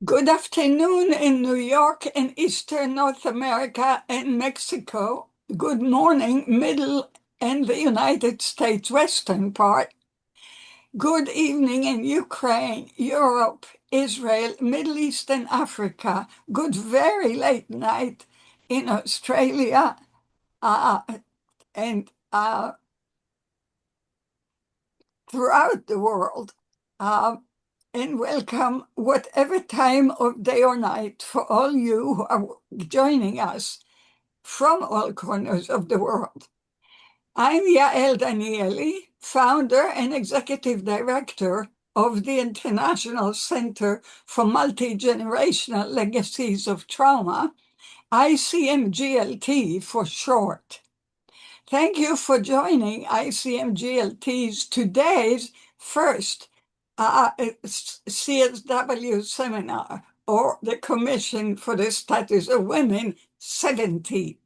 Good afternoon in New York and Eastern North America and Mexico. Good morning, Middle and the United States Western part. Good evening in Ukraine, Europe, Israel, Middle East and Africa. Good very late night in Australia and throughout the world. And welcome, whatever time of day or night, for all you who are joining us from all corners of the world. I'm Yael Danieli, founder and executive director of the International Center for Multigenerational Legacies of Trauma, ICMGLT for short. Thank you for joining ICMGLT's today's first CSW seminar, or the Commission for the Status of Women 70.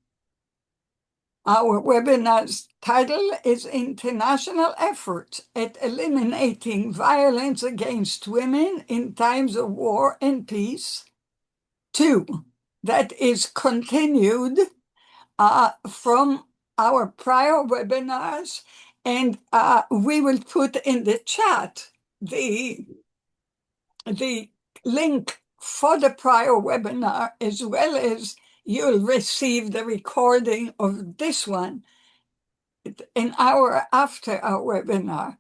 Our webinar's title is International Efforts at Eliminating Violence Against Women in Times of War and Peace. 2, that is continued from our prior webinars, and we will put in the chat the link for the prior webinar, as well as you'll receive the recording of this one an hour after our webinar.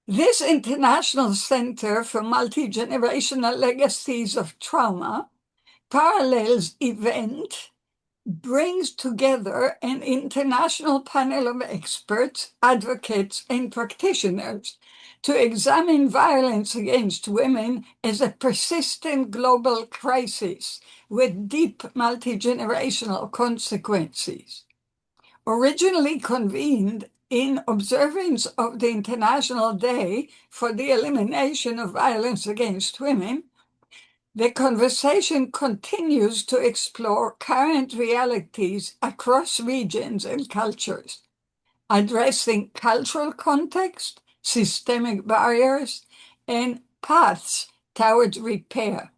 This International Center for Multigenerational Legacies of Trauma parallels event brings together an international panel of experts, advocates, and practitioners to examine violence against women as a persistent global crisis with deep multi-generational consequences. Originally convened in observance of the International Day for the Elimination of Violence Against Women, the conversation continues to explore current realities across regions and cultures, addressing cultural context, systemic barriers, and paths towards repair.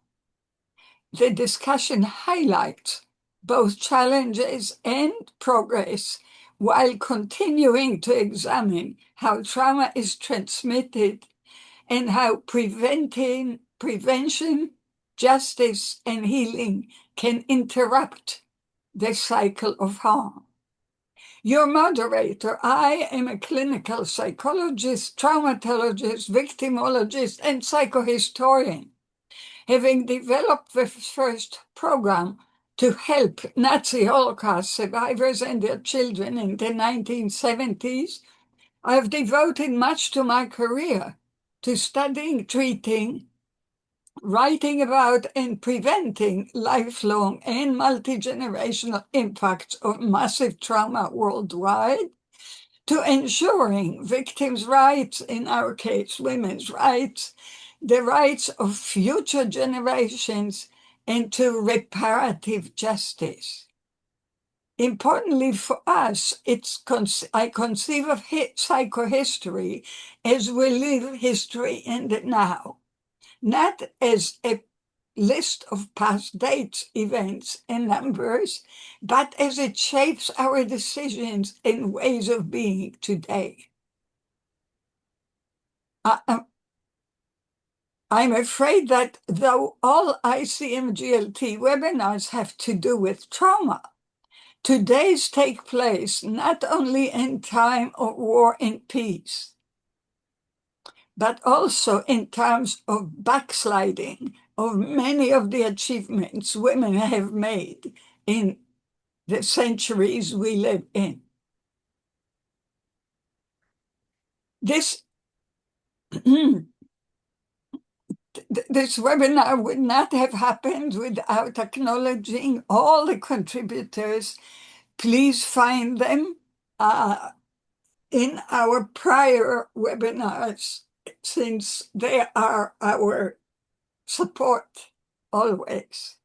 The discussion highlights both challenges and progress while continuing to examine how trauma is transmitted and how prevention, justice, and healing can interrupt the cycle of harm. Your moderator, I am a clinical psychologist, traumatologist, victimologist, and psychohistorian, having developed the first program to help Nazi Holocaust survivors and their children in the 1970s. I have devoted much to my career to studying, treating, writing about, and preventing lifelong and multi-generational impacts of massive trauma worldwide, to ensuring victims' rights, in our case, women's rights, the rights of future generations, and to reparative justice. Importantly for us, I conceive of psychohistory as we live history in the now, not as a list of past dates, events, and numbers, but as it shapes our decisions and ways of being today. I'm afraid that though all ICMGLT webinars have to do with trauma, today's take place not only in time of war and peace, but also in terms of backsliding of many of the achievements women have made in the centuries we live in. This webinar would not have happened without acknowledging all the contributors. Please find them in our prior webinars, since they are our support always.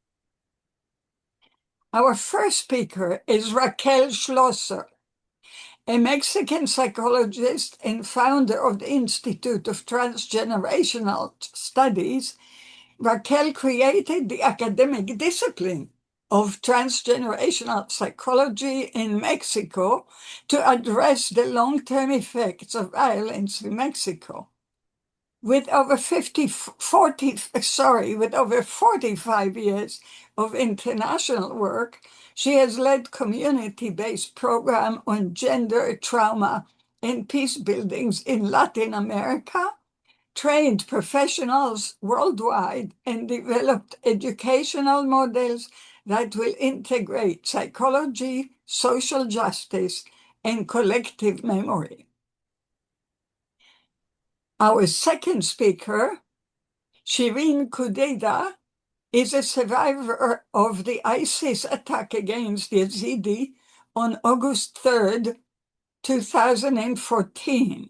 Our first speaker is Raquel Schlosser, a Mexican psychologist and founder of the Institute of Transgenerational Studies Raquel created the academic discipline of transgenerational psychology in Mexico to address the long-term effects of violence in Mexico. With over 45 years of international work, she has led community-based programs on gender, trauma, and peace buildings in Latin America, trained professionals worldwide, and developed educational models that will integrate psychology, social justice, and collective memory. Our second speaker, Shireen Kudeda, is a survivor of the ISIS attack against Yazidi on August 3rd, 2014.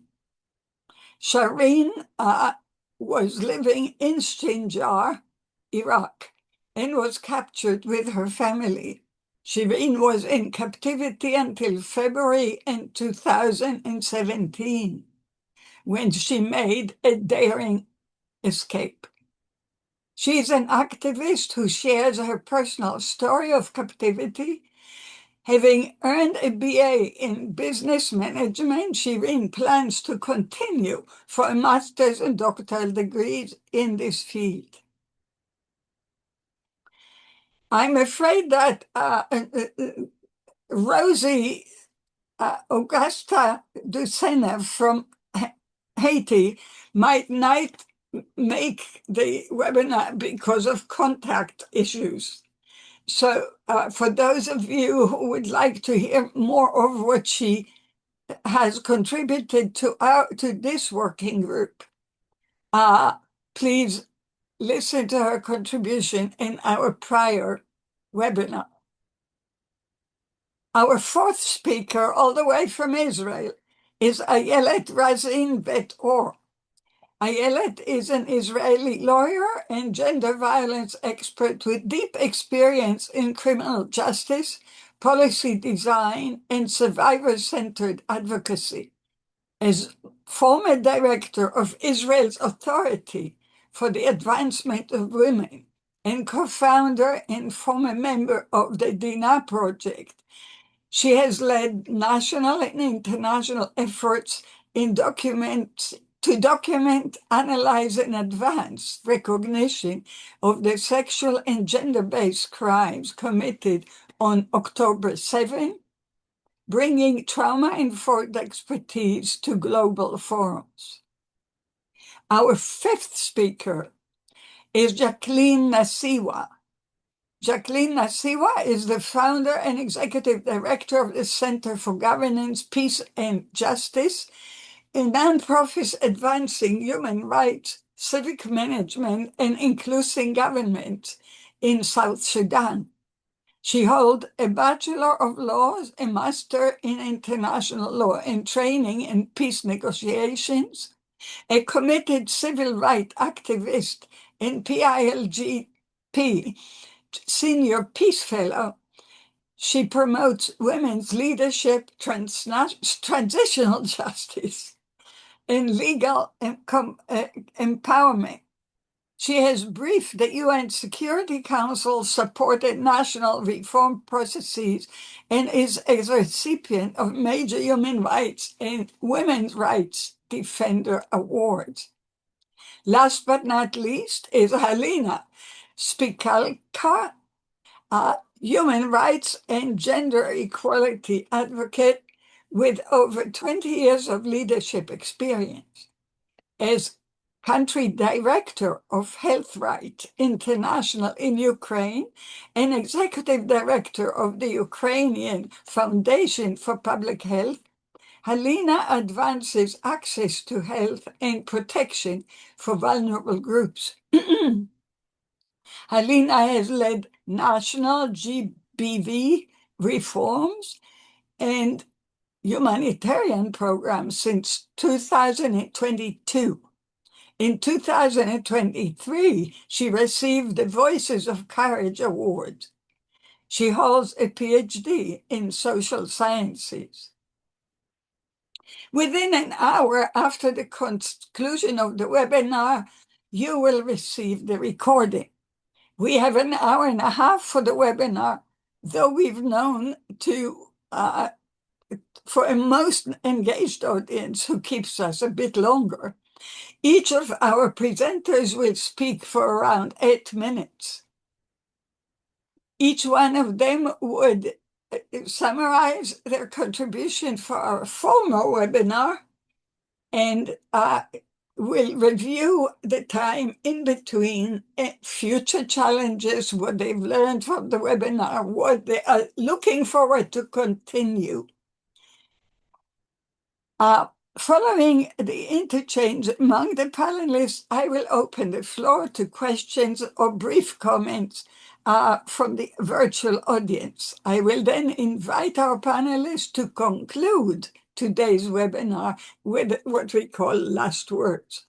Shireen was living in Sinjar, Iraq, and was captured with her family. Shireen was in captivity until February in 2017, when she made a daring escape. She is an activist who shares her personal story of captivity. Having earned a BA in business management, Shireen plans to continue for a master's and doctoral degrees in this field. I'm afraid that Rosie Augusta Dusenev from Haiti might not make the webinar because of contact issues. So for those of you who would like to hear more of what she has contributed to this working group, please listen to her contribution in our prior webinar. Our fourth speaker, all the way from Israel, is Ayelet Razin Bet-Or. Ayelet is an Israeli lawyer and gender violence expert with deep experience in criminal justice, policy design, and survivor-centered advocacy. As former director of Israel's Authority for the Advancement of Women and co-founder and former member of the Dinah Project, she has led national and international efforts to document, analyze, and advance recognition of the sexual and gender-based crimes committed on October 7, bringing trauma-informed expertise to global forums. Our fifth speaker is Jacqueline Nasiwa. Jacqueline Nasiwa is the founder and executive director of the Center for Governance, Peace, and Justice, a nonprofit advancing human rights, civic management, and inclusive government in South Sudan. She holds a Bachelor of Laws, a Master in International Law and Training in Peace Negotiations, a committed civil rights activist and PILGP Senior Peace Fellow. She promotes women's leadership, transitional justice, and legal empowerment. She has briefed the UN Security Council, supported national reform processes, and is a recipient of major human rights and women's rights defender awards. Last but not least is Halina Spikalka, a human rights and gender equality advocate with over 20 years of leadership experience. As country director of Health Rights International in Ukraine and executive director of the Ukrainian Foundation for Public Health, Halina advances access to health and protection for vulnerable groups. Halina has led national GBV reforms and humanitarian programs since 2022. In 2023, she received the Voices of Courage Award. She holds a PhD in social sciences. Within an hour after the conclusion of the webinar, you will receive the recording. We have an hour and a half for the webinar, though we've known for a most engaged audience who keeps us a bit longer. Each of our presenters will speak for around 8 minutes. Each one of them would summarize their contribution for our former webinar and will review the time in between future challenges, what they've learned from the webinar, what they are looking forward to continue. Following the interchange among the panelists, I will open the floor to questions or brief comments from the virtual audience. I will then invite our panelists to conclude today's webinar with what we call last words.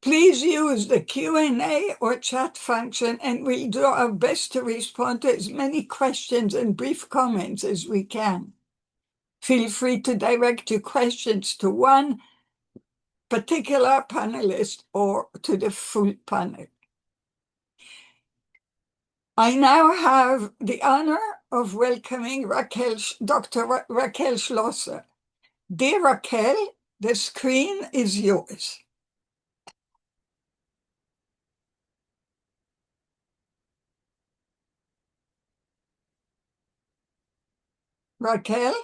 Please use the Q&A or chat function, and we'll do our best to respond to as many questions and brief comments as we can. Feel free to direct your questions to one particular panelist or to the full panel. I now have the honor of welcoming Dr. Raquel Schlosser. Dear Raquel, the screen is yours. Raquel?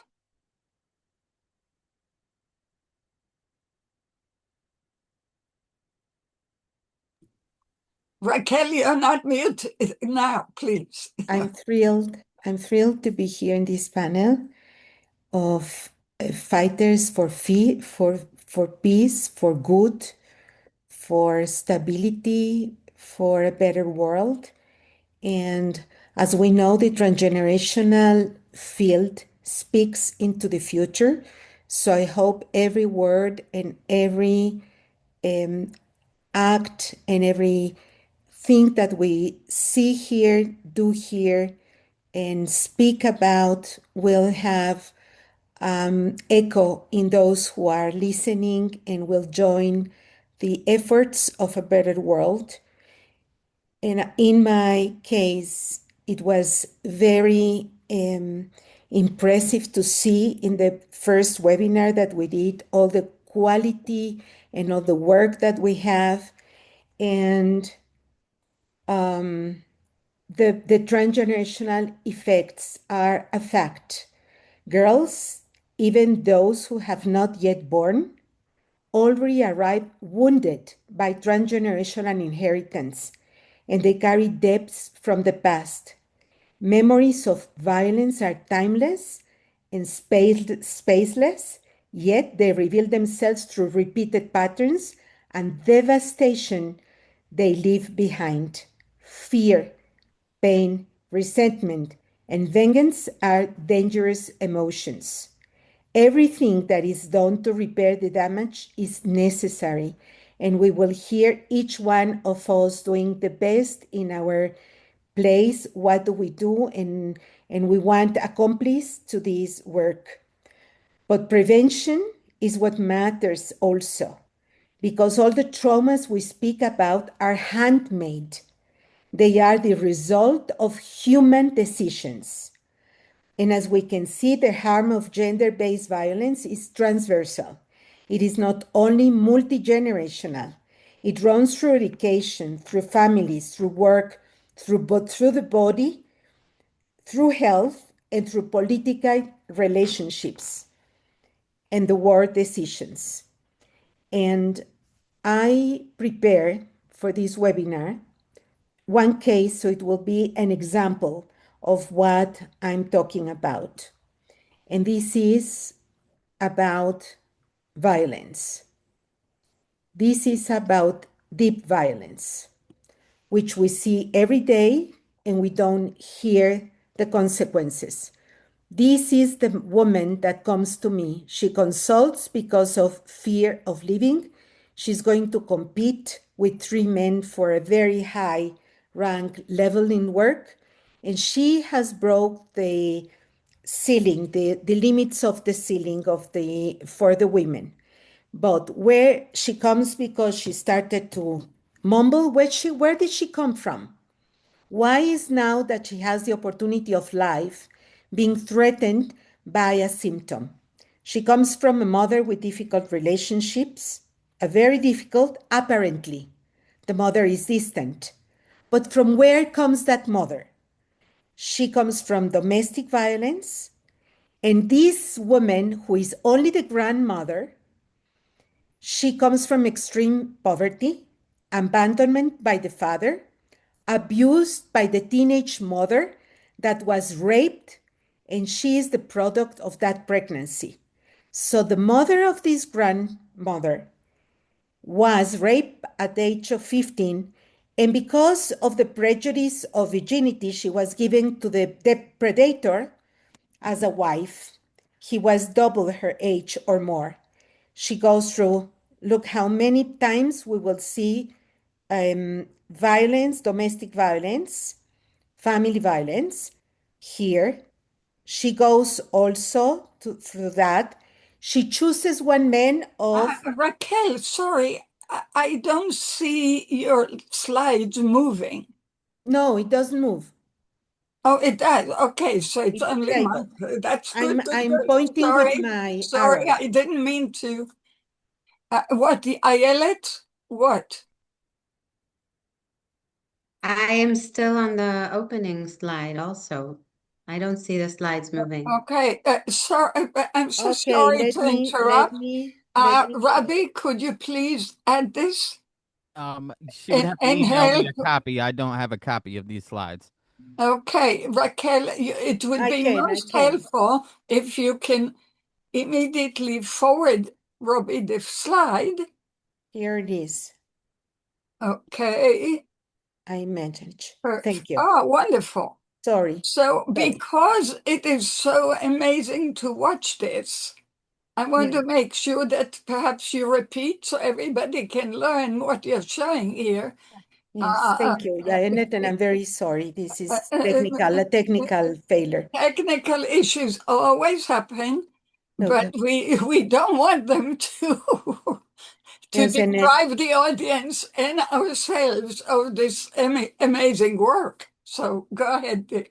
Raquel, you're not mute now, please. I'm thrilled to be here in this panel of fighters for peace, for good, for stability, for a better world. And as we know, the transgenerational field speaks into the future. So I hope every word and every act and every thing that we see here, do here, and speak about will have echo in those who are listening and will join the efforts of a better world. And in my case, it was very impressive to see in the first webinar that we did all the quality and all the work that we have. And the transgenerational effects are a fact. Girls, even those who have not yet born, already arrive wounded by transgenerational inheritance, and they carry debts from the past. Memories of violence are timeless and spaceless, yet they reveal themselves through repeated patterns and devastation they leave behind. Fear, pain, resentment, and vengeance are dangerous emotions. Everything that is done to repair the damage is necessary, and we will hear each one of us doing the best in our place. What do we do? And we want accomplice to this work. But prevention is what matters also, because all the traumas we speak about are handmade. They are the result of human decisions. And as we can see, the harm of gender-based violence is transversal. It is not only multi-generational. It runs through education, through families, through work, through the body, through health, and through political relationships and the world decisions. And I prepare for this webinar one case, so it will be an example of what I'm talking about. And this is about violence. This is about deep violence, which we see every day and we don't hear the consequences. This is the woman that comes to me. She consults because of fear of leaving. She's going to compete with 3 men for a very high rank level in work. And she has broke the ceiling, the limits of the ceiling for the women. But where she comes because she started to mumble where did she come from? Why is now that she has the opportunity of life being threatened by a symptom? She comes from a mother with difficult relationships, a very difficult, apparently. The mother is distant. But from where comes that mother? She comes from domestic violence. And this woman, who is only the grandmother, she comes from extreme poverty, abandonment by the father, abused by the teenage mother that was raped, and she is the product of that pregnancy. So the mother of this grandmother was raped at the age of 15, and because of the prejudice of virginity she was given to the predator as a wife. He was double her age or more. She goes through, look how many times we will see violence, domestic violence, family violence here. She goes also through that. She chooses one man of, Raquel, sorry, I don't see your slides moving. no, it doesn't move. Oh, it does. Okay, so it's It's only my. stable. That's I'm good, good, I'm good. pointing with Sorry, my sorry, arrow. I didn't mean to. What, the eyelet? What? I am still on the opening slide also. I don't see the slides moving. Okay, sorry, I'm so Okay, sorry let to me let interrupt. me let me Robbie, could you please add this She would have to and email me help? a copy. I don't have a copy of these slides. Okay, Raquel, it would I be can, I most can. helpful if you can immediately forward Robbie the slide. Here it is. Okay. I manage. Perfect. Thank you. Oh, wonderful. Sorry. So, Sorry. because it is so amazing to watch this, I want Yeah. to make sure that perhaps you repeat so everybody can learn what you're showing here. Yes. Uh, Thank you. Yeah, Annette, and I'm very sorry. This uh, is uh, technical, a technical failure. Technical issues always happen, but Okay. we don't want them to to Yes, Annette. deprive the audience and ourselves of this amazing work. So go ahead.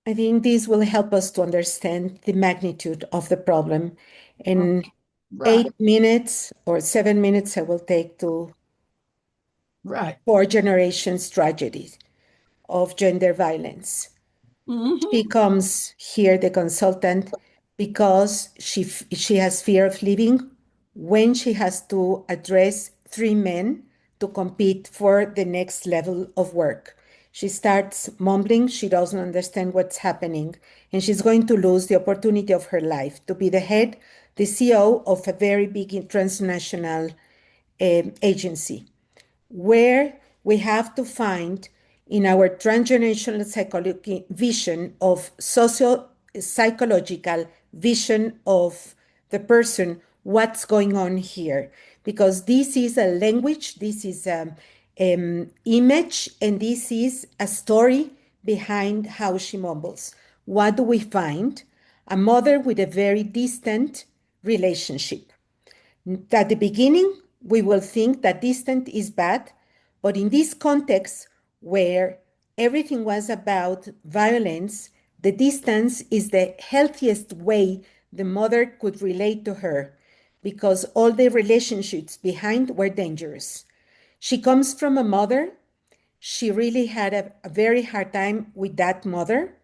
I think this will help us to understand the magnitude of the problem. In Okay. Right, 8 minutes or 7 minutes, I will take to right. 4 generations tragedy of gender violence. She Hmm. comes here, the consultant, because she has fear of leaving when she has to address 3 men to compete for the next level of work. She starts mumbling, she doesn't understand what's happening, and she's going to lose the opportunity of her life to be the head, the CEO of a very big transnational agency where we have to find in our transgenerational psychology vision of socio psychological vision of the person what's going on here because this is a language, this is image, and this is a story behind how she mumbles. What do we find? A mother with a very distant relationship. At the beginning, we will think that distant is bad, but in this context where everything was about violence, the distance is the healthiest way the mother could relate to her because all the relationships behind were dangerous. She comes from a mother. She really had a very hard time with that mother.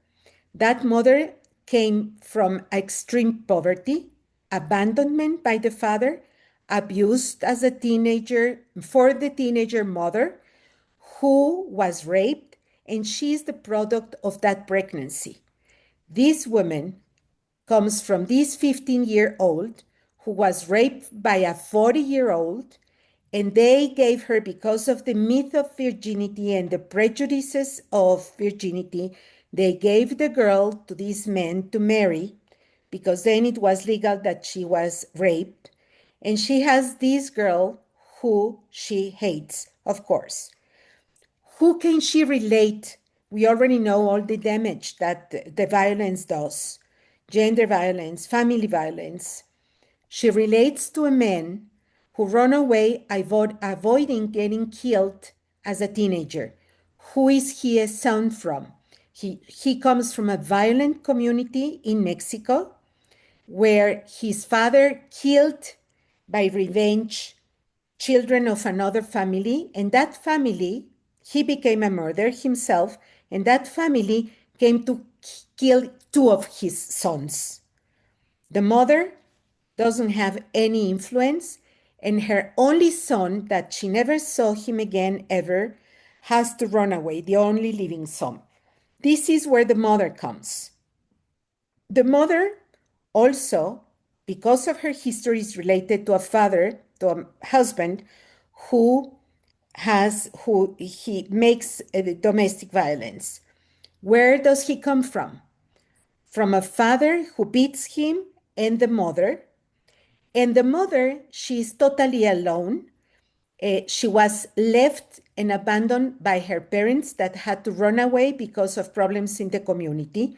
That mother came from extreme poverty, abandonment by the father, abused as a teenager for the teenager mother who was raped, and she is the product of that pregnancy. This woman comes from this 15-year-old who was raped by a 40-year-old, and they gave her, because of the myth of virginity and the prejudices of virginity, they gave the girl to this man to marry because then it was legal that she was raped. And she has this girl who she hates, of course. Who can she relate? We already know all the damage that the violence does, gender violence, family violence. She relates to a man who ran away avoiding getting killed as a teenager. Who is he a son from? He comes from a violent community in Mexico where his father killed by revenge children of another family, and that family, he became a murderer himself, and that family came to kill two of his sons. The mother doesn't have any influence, and her only son, that she never saw him again ever, has to run away, the only living son. This is where the mother comes. The mother also, because of her history, is related to a father, to a husband who he makes domestic violence. Where does he come from? From a father who beats him and the mother. And the mother, she is totally alone. She was left and abandoned by her parents that had to run away because of problems in the community.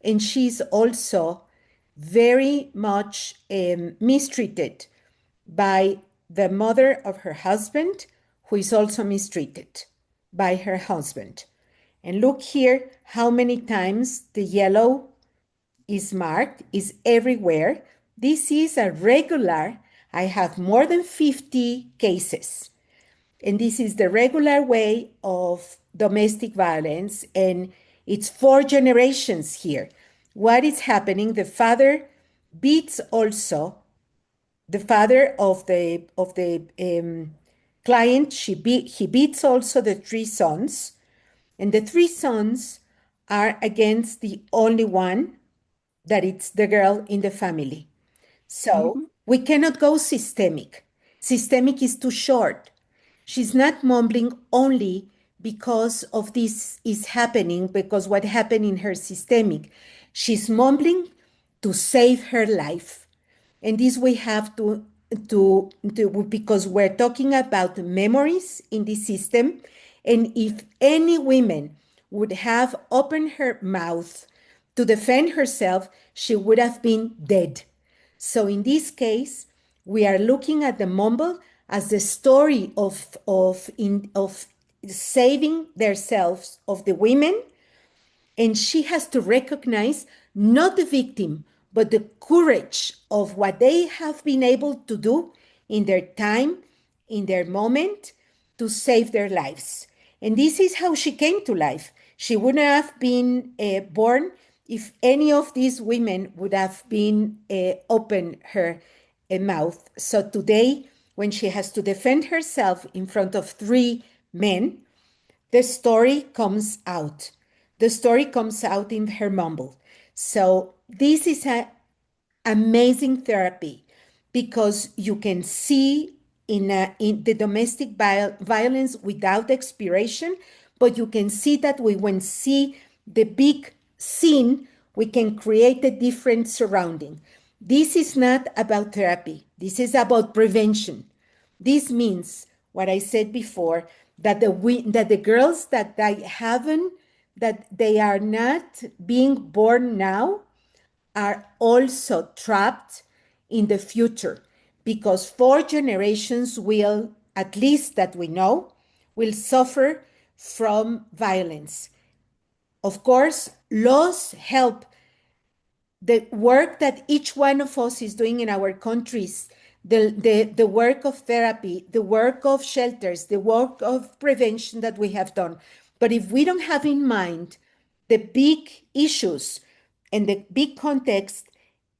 And she's also very much mistreated by the mother of her husband, who is also mistreated by her husband. And look here how many times the yellow is marked, is everywhere. This is a regular, I have more than 50 cases. And this is the regular way of domestic violence. And it's 4 generations here. What is happening? The father beats also the father of the client. He beats also the 3 sons, and the 3 sons are against the only one that it's the girl in the family. So we cannot go systemic. Systemic is too short. She's not mumbling only because of this is happening, because what happened in her systemic. She's mumbling to save her life. And this we have to because we're talking about memories in the system. And if any woman would have opened her mouth to defend herself, she would have been dead. So in this case, we are looking at the mumble as the story of saving themselves of the women, and she has to recognize not the victim, but the courage of what they have been able to do in their time, in their moment, to save their lives. And this is how she came to life. She wouldn't have been born if any of these women would have been open her mouth. So today, when she has to defend herself in front of 3 men, the story comes out. The story comes out in her mumble. So this is an amazing therapy because you can see in the domestic violence without expiration, but you can see that when see the big scene, we can create a different surrounding. This is not about therapy. This is about prevention. This means what I said before, that the girls that they are not being born now are also trapped in the future, because 4 generations will, at least that we know, will suffer from violence. Of course, laws help. The work that each one of us is doing in our countries, the work of therapy, the work of shelters, the work of prevention that we have done. But if we don't have in mind the big issues and the big context,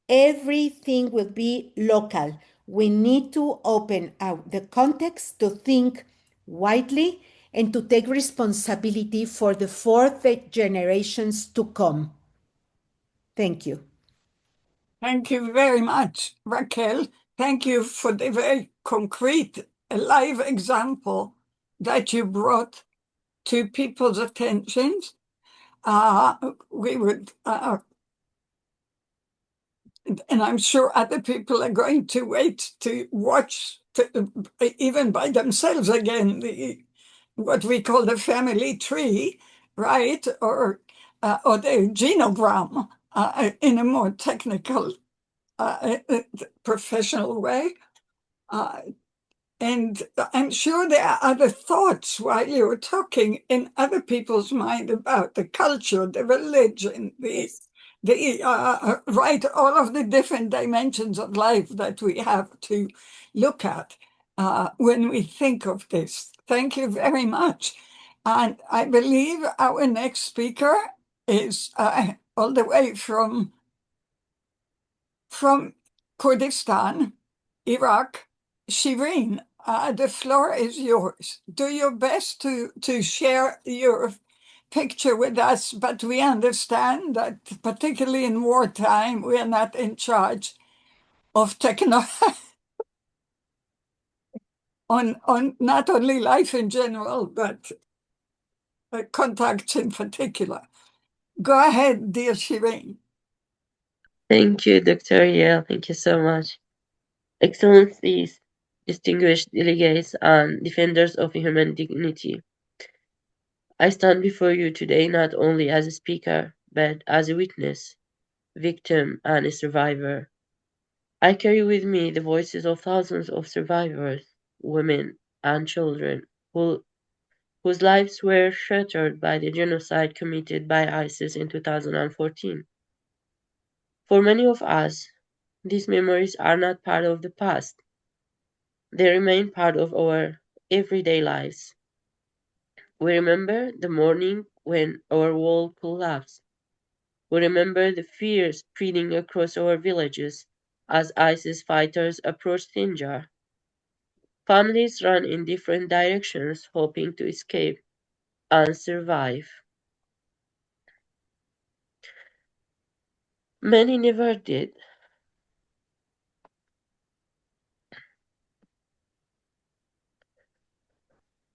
everything will be local. We need to open out the context to think widely and to take responsibility for the 4th generations to come. Thank you. Thank you very much, Raquel. Thank you for the very concrete, live example that you brought to people's attentions. We would, and I'm sure other people are going to wait to watch, even by themselves again, what we call the family tree, right? Or the genogram in a more technical, professional way. And I'm sure there are other thoughts while you were talking in other people's mind about the culture, the religion, right, all of the different dimensions of life that we have to look at when we think of this. Thank you very much. And I believe our next speaker is all the way from Kurdistan, Iraq. Shireen, the floor is yours. Do your best to share your picture with us, but we understand that, particularly in wartime, we are not in charge of on not only life in general, but contacts in particular. Go ahead, dear Shireen. Thank you, Dr. Yale. Thank you so much. Excellencies, distinguished delegates, and defenders of human dignity. I stand before you today not only as a speaker, but as a witness, victim, and a survivor. I carry with me the voices of thousands of survivors, women, and children whose lives were shattered by the genocide committed by ISIS in 2014. For many of us, these memories are not part of the past. They remain part of our everyday lives. We remember the morning when our wall collapsed. We remember the fear spreading across our villages as ISIS fighters approached Sinjar. Families ran in different directions hoping to escape and survive. Many never did.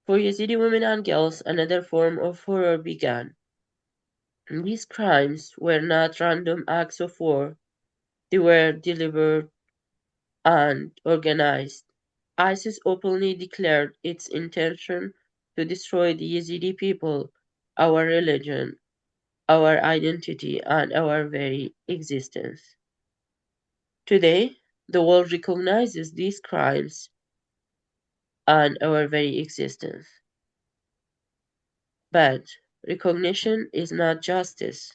For Yazidi women and girls, another form of horror began. These crimes were not random acts of war, they were deliberate and organized. ISIS openly declared its intention to destroy the Yazidi people, our religion, our identity, and our very existence. Today, the world recognizes these crimes and our very existence. But recognition is not justice.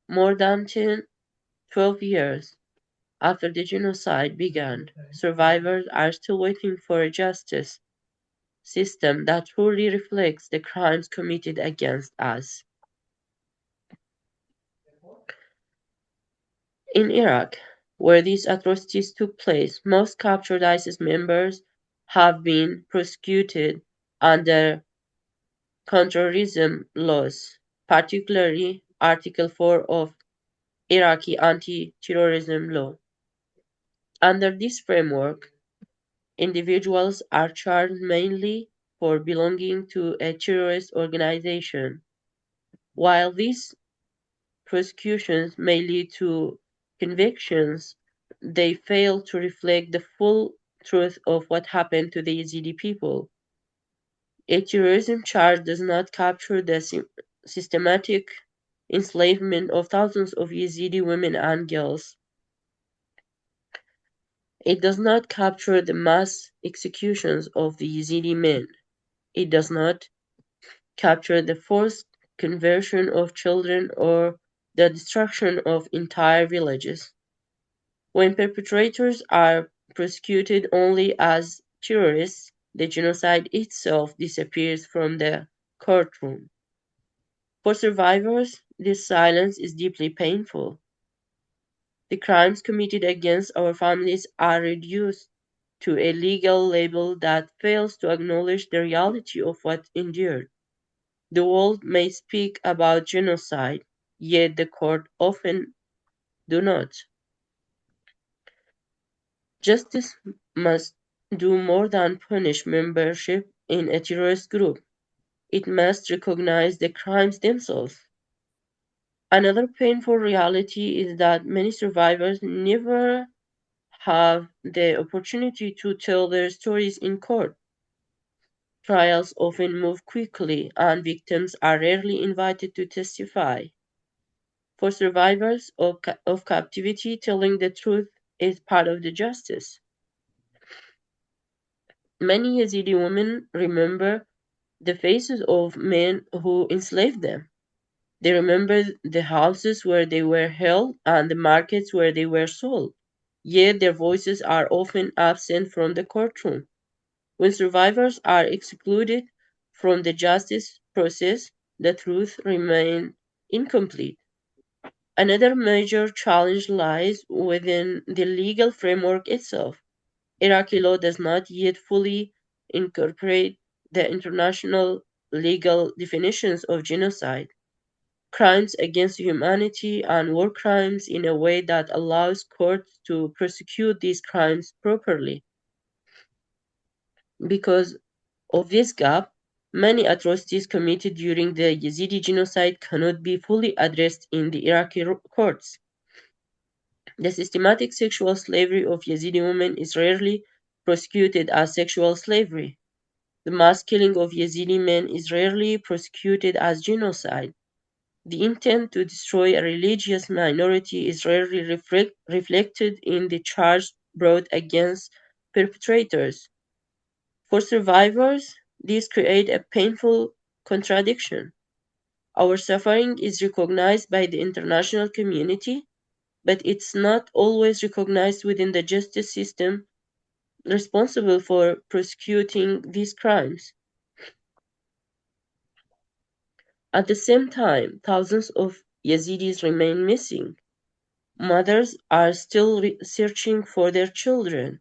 More than 12 years after the genocide began, survivors are still waiting for a justice system that truly reflects the crimes committed against us. In Iraq, where these atrocities took place, most captured ISIS members have been prosecuted under counterterrorism laws, particularly Article 4 of Iraqi anti-terrorism law. Under this framework, individuals are charged mainly for belonging to a terrorist organization. While these prosecutions may lead to convictions, they fail to reflect the full truth of what happened to the Yazidi people. A terrorism charge does not capture the systematic enslavement of thousands of Yazidi women and girls. It does not capture the mass executions of the Yazidi men. It does not capture the forced conversion of children or the destruction of entire villages. When perpetrators are prosecuted only as terrorists, the genocide itself disappears from the courtroom. For survivors, this silence is deeply painful. The crimes committed against our families are reduced to a legal label that fails to acknowledge the reality of what endured. The world may speak about genocide, yet the court often do not. Justice must do more than punish membership in a terrorist group. It must recognize the crimes themselves. Another painful reality is that many survivors never have the opportunity to tell their stories in court. Trials often move quickly, and victims are rarely invited to testify. For survivors of captivity, telling the truth is part of the justice. Many Yazidi women remember the faces of men who enslaved them. They remember the houses where they were held and the markets where they were sold. Yet their voices are often absent from the courtroom. When survivors are excluded from the justice process, the truth remains incomplete. Another major challenge lies within the legal framework itself. Iraqi law does not yet fully incorporate the international legal definitions of genocide, crimes against humanity, and war crimes in a way that allows courts to prosecute these crimes properly. Because of this gap, many atrocities committed during the Yazidi genocide cannot be fully addressed in the Iraqi courts. The systematic sexual slavery of Yazidi women is rarely prosecuted as sexual slavery. The mass killing of Yazidi men is rarely prosecuted as genocide. The intent to destroy a religious minority is rarely reflected in the charge brought against perpetrators. For survivors, this creates a painful contradiction. Our suffering is recognized by the international community, but it's not always recognized within the justice system responsible for prosecuting these crimes. At the same time, thousands of Yazidis remain missing. Mothers are still searching for their children.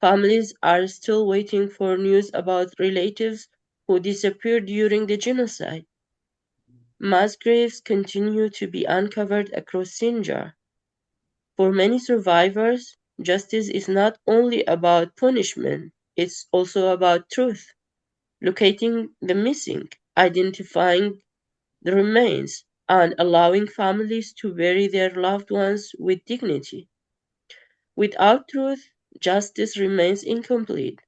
Families are still waiting for news about relatives who disappeared during the genocide. Mass graves continue to be uncovered across Sinjar. For many survivors, justice is not only about punishment, it's also about truth, locating the missing, identifying the remains, and allowing families to bury their loved ones with dignity. Without truth, justice remains incomplete.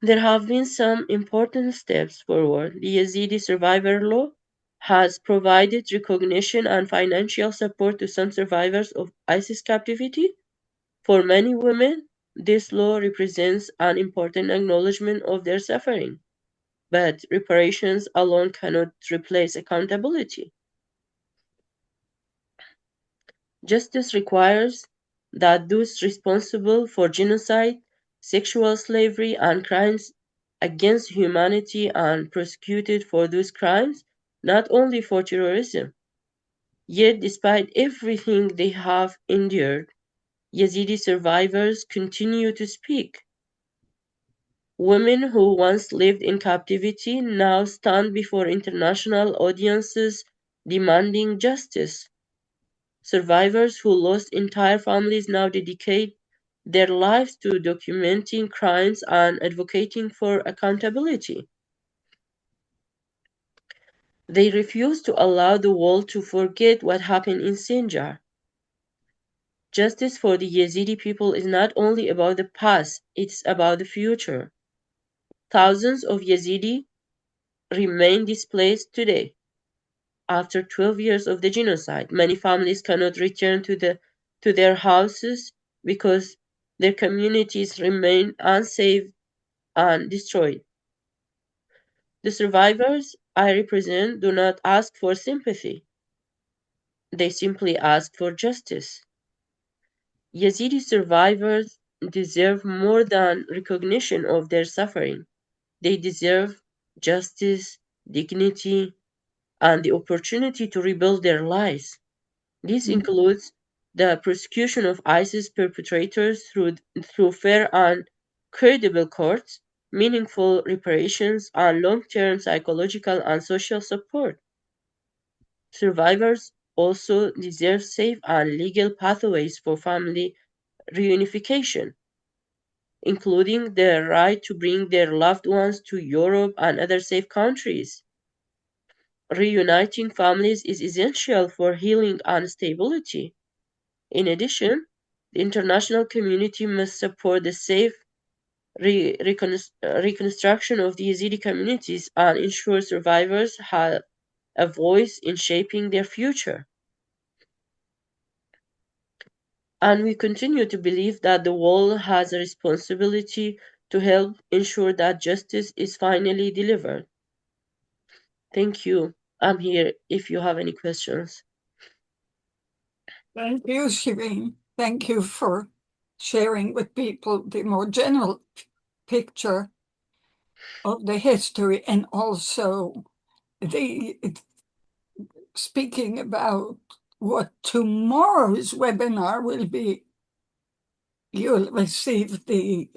There have been some important steps forward. The Yazidi Survivor Law has provided recognition and financial support to some survivors of ISIS captivity. For many women, this law represents an important acknowledgement of their suffering, but reparations alone cannot replace accountability. Justice requires that those responsible for genocide, sexual slavery, and crimes against humanity are prosecuted for those crimes, not only for terrorism. Yet, despite everything they have endured, Yazidi survivors continue to speak. Women who once lived in captivity now stand before international audiences demanding justice. Survivors who lost entire families now dedicate their lives to documenting crimes and advocating for accountability. They refuse to allow the world to forget what happened in Sinjar. Justice for the Yazidi people is not only about the past, it's about the future. Thousands of Yazidi remain displaced today. After 12 years of the genocide, many families cannot return to their houses because their communities remain unsafe and destroyed. The survivors I represent do not ask for sympathy. They simply ask for justice. Yazidi survivors deserve more than recognition of their suffering. They deserve justice, dignity, and the opportunity to rebuild their lives. This includes the prosecution of ISIS perpetrators through fair and credible courts, meaningful reparations, and long-term psychological and social support. Survivors also deserve safe and legal pathways for family reunification, including the right to bring their loved ones to Europe and other safe countries. Reuniting families is essential for healing and stability. In addition, the international community must support the safe reconstruction of the Yazidi communities and ensure survivors have a voice in shaping their future. And we continue to believe that the world has a responsibility to help ensure that justice is finally delivered. Thank you. I'm here if you have any questions. Thank you, Shireen. Thank you for sharing with people the more general picture of the history and also the speaking about what tomorrow's webinar will be. You'll receive the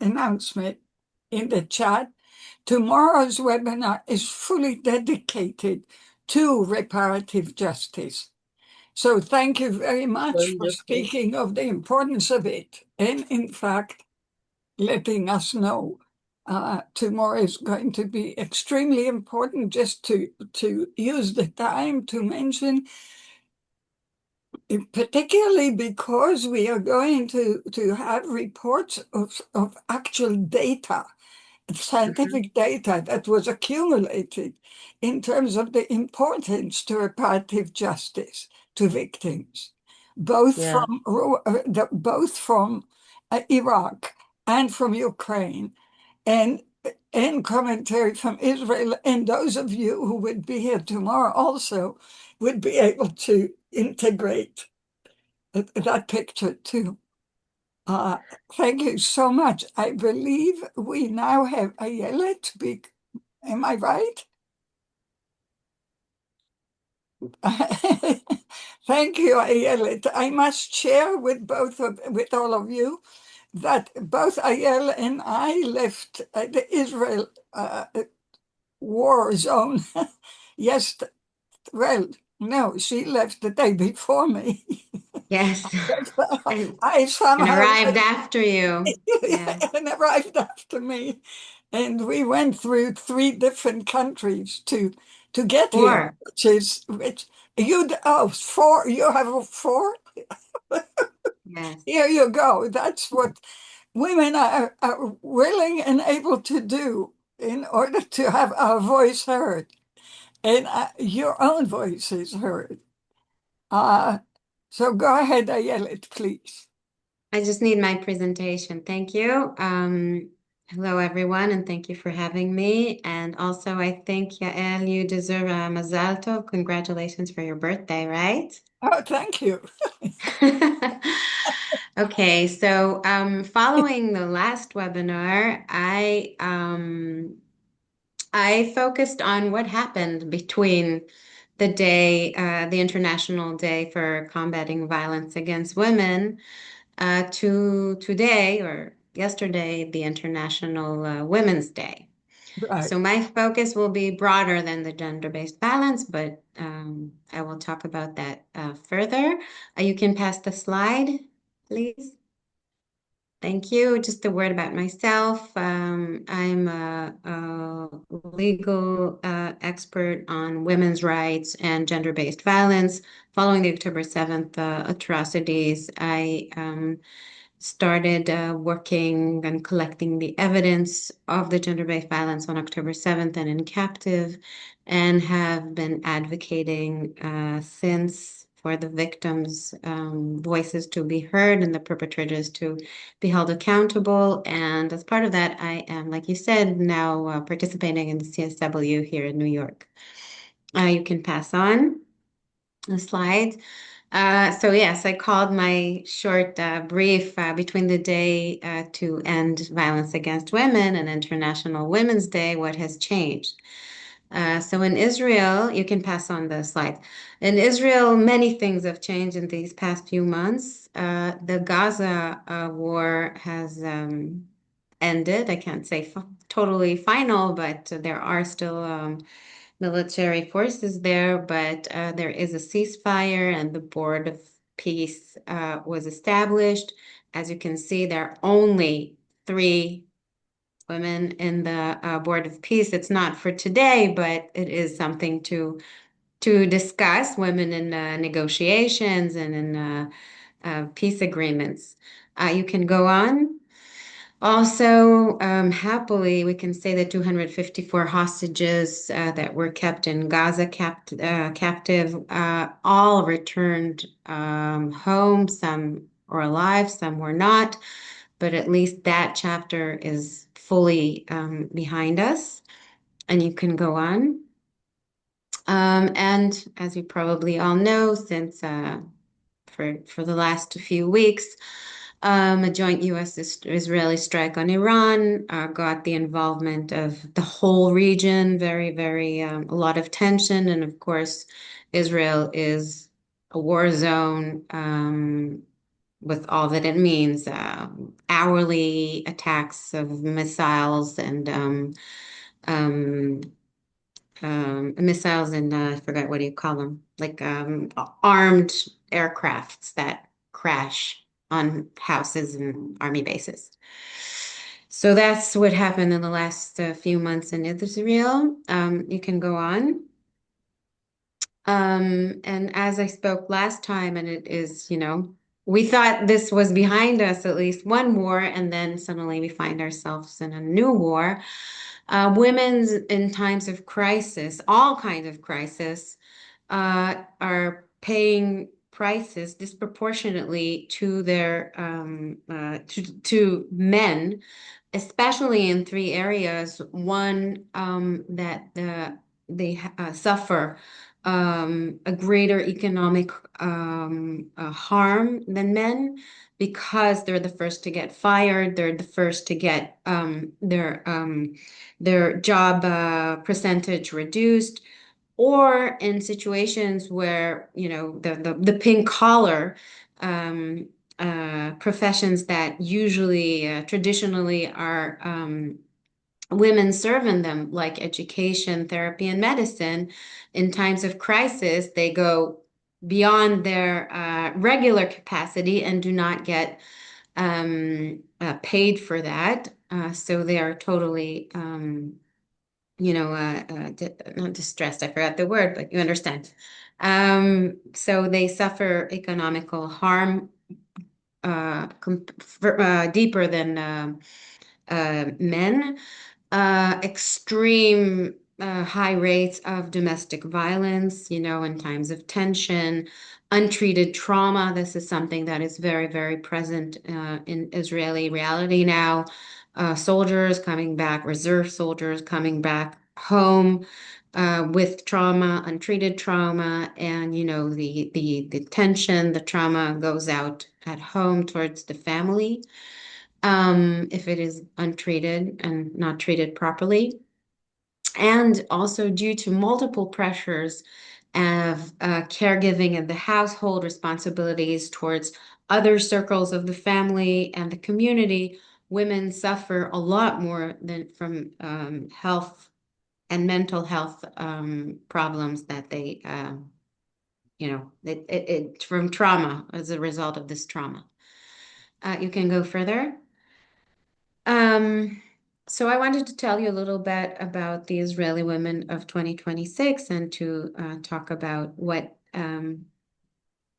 announcement in the chat. Tomorrow's webinar is fully dedicated to reparative justice. So thank you very much for Wonderful. speaking of the importance of it and, in fact, letting us know tomorrow is going to be extremely important. Just to use the time to mention, particularly because we are going to have reports of actual data, scientific data that was accumulated in terms of the importance to reparative justice to victims, both Yeah. from Iraq and from Ukraine, and commentary from Israel. And those of you who would be here tomorrow also would be able to integrate that picture too. Thank you so much. I believe we now have Ayelet. Am I right? Thank you, Ayelet. I must share with all of you that both Ayel and I left the Israel war zone. Yes, well, no, she left the day before me. Yes. And, I and somehow arrived after you. Yeah. and arrived after me. And we went through 3 different countries to get here, 4. which you 4. You have 4. Yes. Here you go. That's what women are willing and able to do in order to have our voice heard and your own voice is heard. So go ahead, Ayelet, please. I just need my presentation. Thank you. Hello, everyone, and thank you for having me. And also, I think, Yael, you deserve a mazal tov. Congratulations for your birthday, right? Oh, thank you. Okay, so following the last webinar, I focused on what happened between the day, the International Day for Combating Violence Against Women, to today or yesterday, the International Women's Day. Right. So my focus will be broader than the gender-based balance, but I will talk about that further. You can pass the slide, please. Thank you. Just a word about myself. I'm a legal expert on women's rights and gender-based violence. Following the October 7th atrocities, I started working and collecting the evidence of the gender-based violence on October 7th and in captive, and have been advocating since for the victims' voices to be heard and the perpetrators to be held accountable. And as part of that, I am, like you said, now participating in the CSW here in New York. You can pass on the slide. So yes, I called my short brief between the day to end violence against women and International Women's Day, what has changed? So in Israel, you can pass on the slide. In Israel, many things have changed in these past few months. The Gaza war has ended. I can't say totally final, but there are still military forces there, but there is a ceasefire and the Board of Peace was established. As you can see, there are only 3 women in the Board of Peace. It's not for today, but it is something to discuss, women in negotiations and in peace agreements. You can go on. Also, happily, we can say that 254 hostages that were kept in Gaza captive all returned home. Some were alive, some were not, but at least that chapter is fully behind us. And you can go on. And as you probably all know, since for the last few weeks, a joint U.S.-Israeli strike on Iran got the involvement of the whole region, very, a lot of tension. And of course, Israel is a war zone with all that it means, hourly attacks of missiles and I forgot what do you call them, like armed aircrafts that crash on houses and army bases. So that's what happened in the last few months in Israel. You can go on. And as I spoke last time, and it is, we thought this was behind us, at least one war, and then suddenly we find ourselves in a new war. Women in times of crisis, all kinds of crisis, are paying prices disproportionately to their to men, especially in three areas. One, that they suffer a greater economic harm than men because they're the first to get fired. They're the first to get their job percentage reduced, or in situations where the pink collar professions that usually traditionally are women serve in them, like education, therapy, and medicine. In times of crisis, they go beyond their regular capacity and do not get paid for that. So they are totally, not distressed. I forgot the word, but you understand. So they suffer economical harm deeper than men. Extreme high rates of domestic violence, in times of tension, untreated trauma. This is something that is very present in Israeli reality now. Soldiers coming back, reserve soldiers coming back home with trauma, untreated trauma, and the tension, the trauma goes out at home towards the family if it is untreated and not treated properly. And also due to multiple pressures of caregiving and the household responsibilities towards other circles of the family and the community, women suffer a lot more than from health and mental health problems that they, from trauma as a result of this trauma. You can go further. So I wanted to tell you a little bit about the Israeli women of 2026 and to talk about what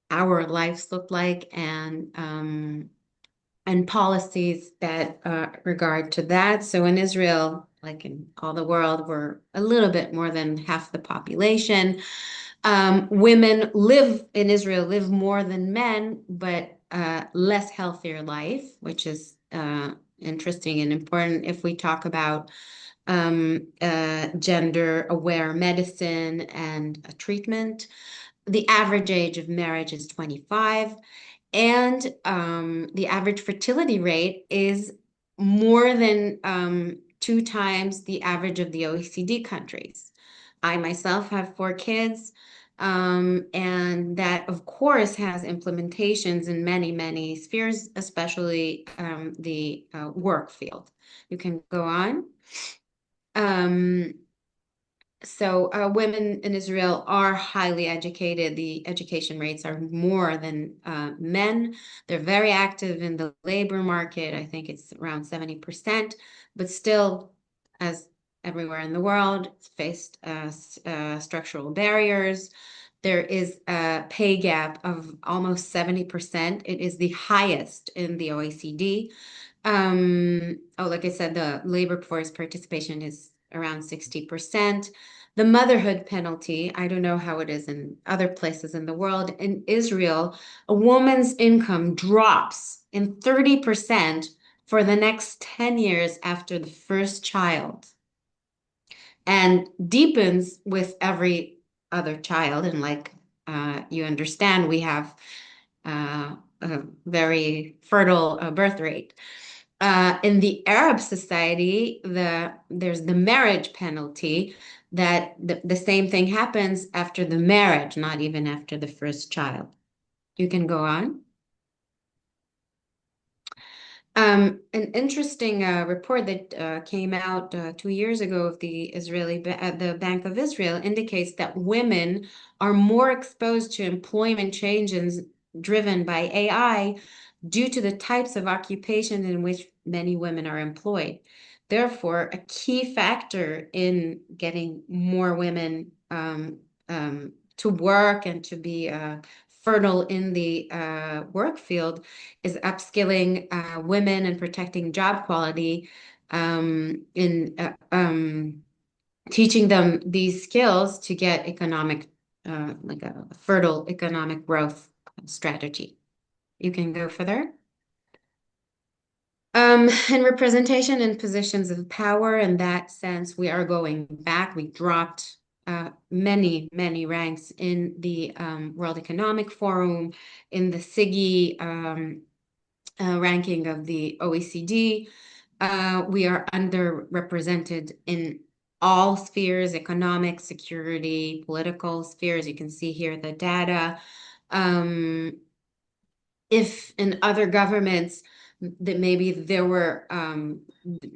our lives look like and policies that regard to that. So in Israel, like in all the world, we're a little bit more than half the population. Women in Israel live more than men, but less healthier life, which is interesting and important if we talk about gender-aware medicine and treatment. The average age of marriage is 25, and the average fertility rate is more than 2 times the average of the OECD countries. I myself have 4 kids. And that, of course, has implementations in many spheres, especially the work field. You can go on. So women in Israel are highly educated. The education rates are more than men. They're very active in the labor market. I think it's around 70%, but still, as everywhere in the world, it's faced structural barriers. There is a pay gap of almost 70%. It is the highest in the OECD. Like I said, the labor force participation is around 60%. The motherhood penalty, I don't know how it is in other places in the world. In Israel, a woman's income drops in 30% for the next 10 years after the first child and deepens with every other child. And like you understand, we have a very fertile birth rate. In the Arab society, there's the marriage penalty that the same thing happens after the marriage, not even after the first child. You can go on. An interesting report that came out 2 years ago of the the Bank of Israel indicates that women are more exposed to employment changes driven by AI due to the types of occupation in which many women are employed. Therefore, a key factor in getting more women to work and to be fertile in the work field is upskilling women and protecting job quality in teaching them these skills to get economic, like a fertile economic growth strategy. You can go further. And representation in positions of power, in that sense, we are going back. We dropped many, many ranks in the World Economic Forum, in the SIGI ranking of the OECD. We are underrepresented in all spheres, economic, security, political spheres. You can see here the data. If in other governments that maybe there were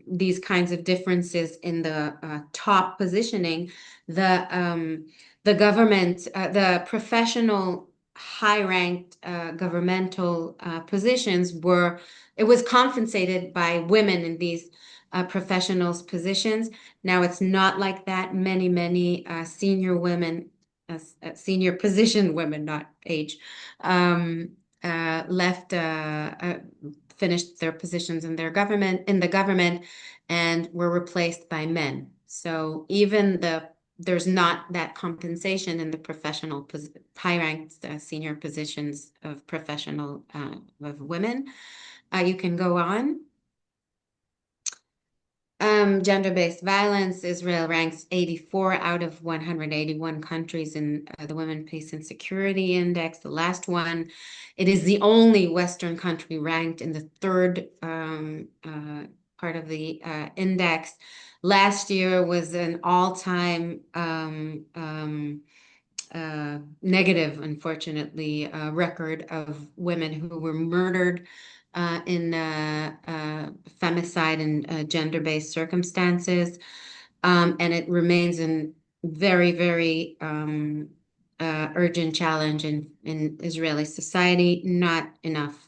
these kinds of differences in the top positioning, the government, the professional high-ranked governmental positions it was compensated by women in these professionals positions. Now it's not like that. Many senior women, senior position women, not age, left, finished their positions in the government, and were replaced by men. So even there's not that compensation in the professional high-ranked senior positions of professional of women. You can go on. Gender-based violence, Israel ranks 84 out of 181 countries in the Women, Peace and Security Index, the last one. It is the only Western country ranked in the third part of the index. Last year was an all-time negative, unfortunately, record of women who were murdered in femicide and gender-based circumstances. And it remains a very, very urgent challenge in Israeli society, not enough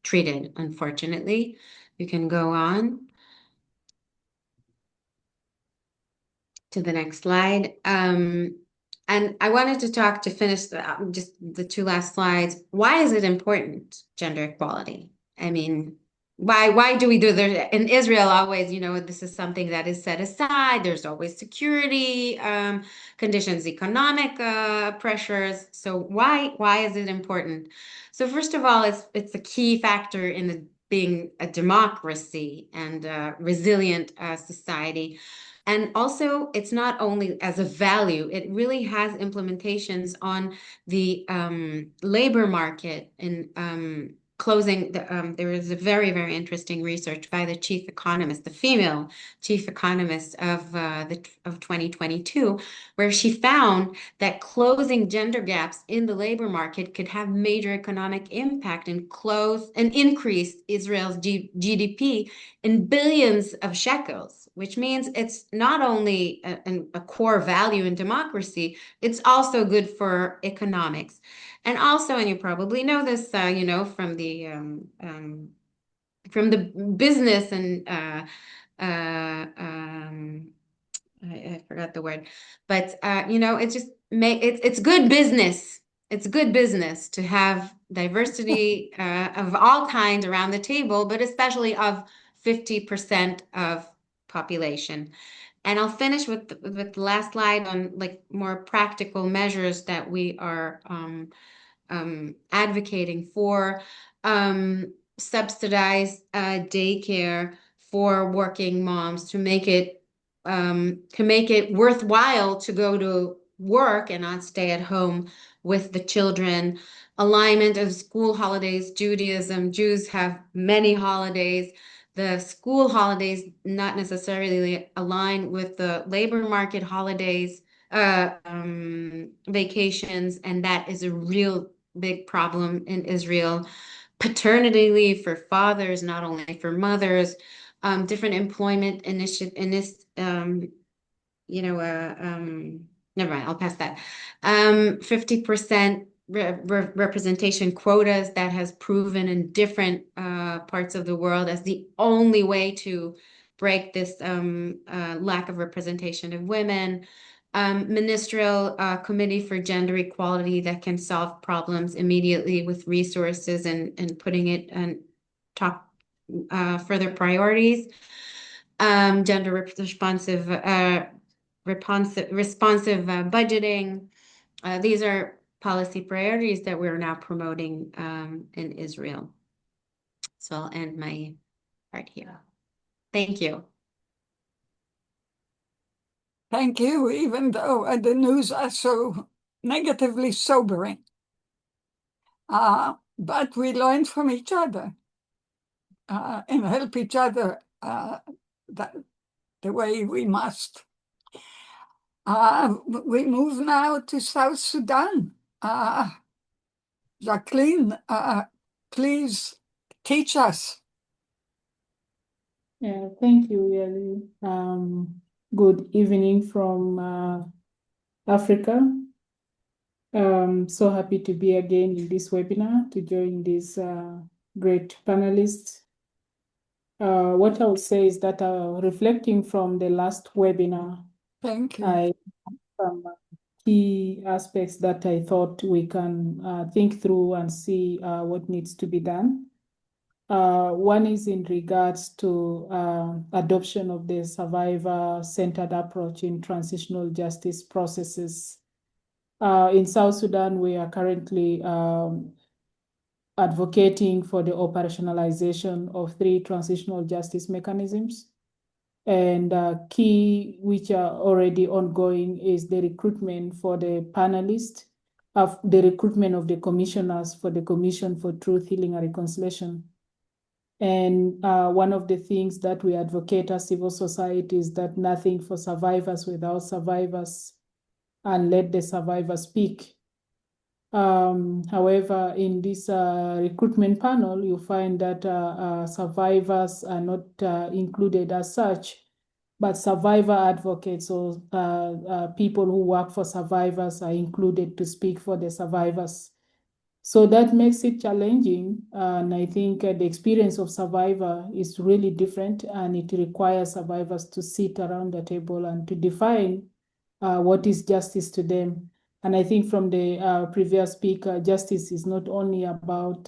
treated, unfortunately. You can go on to the next slide. And I wanted to talk to finish just the two last slides. Why is it important, gender equality? I mean, why do we do there? In Israel, always, this is something that is set aside. There's always security conditions, economic pressures. So why is it important? So first of all, it's a key factor in being a democracy and a resilient society. And also, it's not only as a value, it really has implementations on the labor market and closing. There is a very, very interesting research by the chief economist, the female chief economist of 2022, where she found that closing gender gaps in the labor market could have major economic impact and increase Israel's GDP in billions of shekels, which means it's not only a core value in democracy, it's also good for economics. And also, and you probably know this, from the business and I forgot the word, but it's just it's good business it's good business to have diversity of all kinds around the table, but especially of 50% of population. And I'll finish with the last slide on like more practical measures that we are advocating for. Subsidized daycare for working moms to make it worthwhile to go to work and not stay at home with the children. Alignment of school holidays. Jews have many holidays. The school holidays not necessarily align with the labor market holidays, vacations, and that is a real big problem in Israel. Paternity leave for fathers, not only for mothers. Different employment initiatives, never mind, I'll pass that. 50% representation quotas that has proven in different parts of the world as the only way to break this lack of representation of women. Ministerial committee for gender equality that can solve problems immediately with resources and putting it on top further priorities. Gender responsive budgeting. These are policy priorities that we're now promoting in Israel. So I'll end my part here. Thank you. Thank you, even though the news are so negatively sobering. But we learn from each other and help each other the way we must. We move now to South Sudan. Jacqueline, please teach us. Yeah, thank you, Yeli. Good evening from Africa. So happy to be again in this webinar to join these great panelists. What I would say is that reflecting from the last webinar, Thank you. I have some key aspects that I thought we can think through and see what needs to be done. One is in regards to adoption of the survivor-centered approach in transitional justice processes. In South Sudan, we are currently advocating for the operationalization of 3 transitional justice mechanisms. And key, which are already ongoing, is the recruitment for the panelists, the recruitment of the commissioners for the Commission for Truth, Healing, and Reconciliation. And one of the things that we advocate as civil society is that nothing for survivors without survivors, and let the survivors speak. However, in this recruitment panel, you find that survivors are not included as such, but survivor advocates or people who work for survivors are included to speak for the survivors. So that makes it challenging, and I think the experience of survivor is really different, and it requires survivors to sit around the table and to define what is justice to them. And I think from the previous speaker, justice is not only about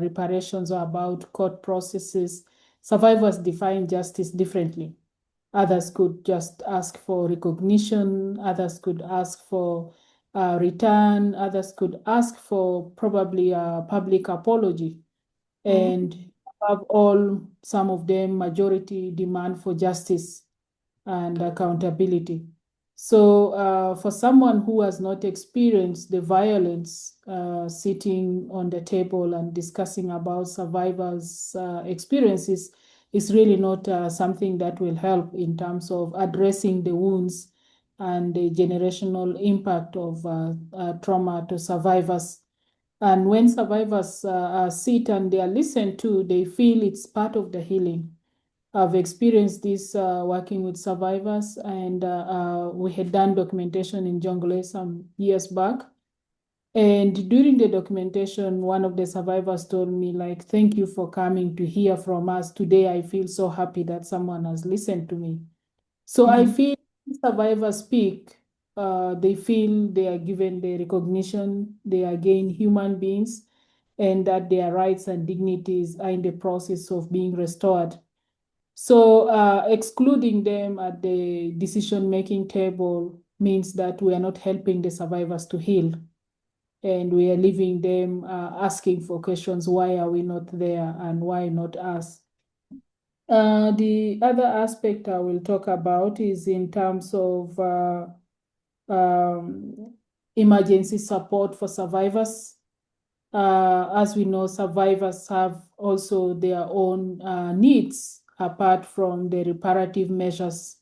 reparations or about court processes. Survivors define justice differently. Others could just ask for recognition. Others could ask for return. Others could ask for probably a public apology. And above all, some of them, majority, demand for justice and accountability. So for someone who has not experienced the violence, sitting on the table and discussing about survivors' experiences is really not something that will help in terms of addressing the wounds and the generational impact of trauma to survivors. And when survivors sit and they are listened to, they feel it's part of the healing. I've experienced this working with survivors, and we had done documentation in Jonglei some years back. And during the documentation, one of the survivors told me, like, thank you for coming to hear from us. Today, I feel so happy that someone has listened to me. So I feel survivors speak, they feel they are given the recognition, they are again human beings, and that their rights and dignities are in the process of being restored. So excluding them at the decision-making table means that we are not helping the survivors to heal. And we are leaving them asking for questions, why are we not there and why not us? The other aspect I will talk about is in terms of emergency support for survivors. As we know, survivors have also their own needs apart from the reparative measures.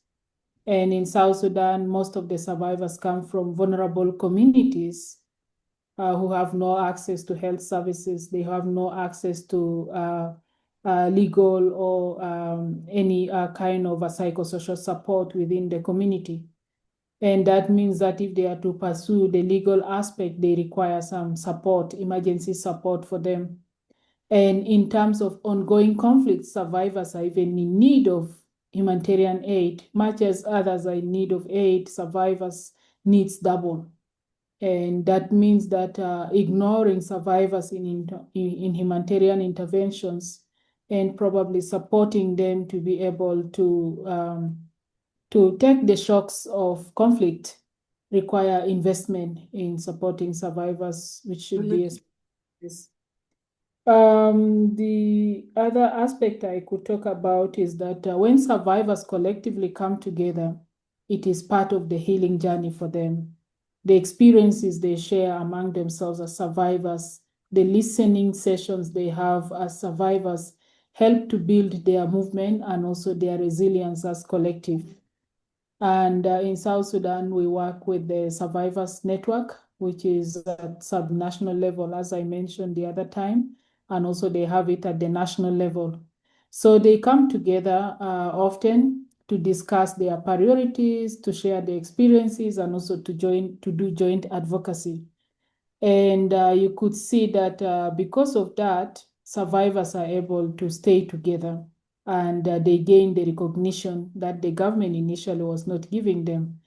And in South Sudan, most of the survivors come from vulnerable communities who have no access to health services. They have no access to legal or any kind of a psychosocial support within the community. And that means that if they are to pursue the legal aspect, they require some support, emergency support for them. And in terms of ongoing conflict, survivors are even in need of humanitarian aid, much as others are in need of aid, survivors needs double. And that means that ignoring survivors in humanitarian interventions and probably supporting them to be able to take the shocks of conflict require investment in supporting survivors, which should be this. The other aspect I could talk about is that when survivors collectively come together, it is part of the healing journey for them. The experiences they share among themselves as survivors, the listening sessions they have as survivors help to build their movement and also their resilience as collective. And in South Sudan, we work with the Survivors Network, which is at subnational level, as I mentioned the other time, and also they have it at the national level. So they come together often to discuss their priorities, to share their experiences, and also to do joint advocacy. And you could see that because of that, survivors are able to stay together and they gain the recognition that the government initially was not giving them.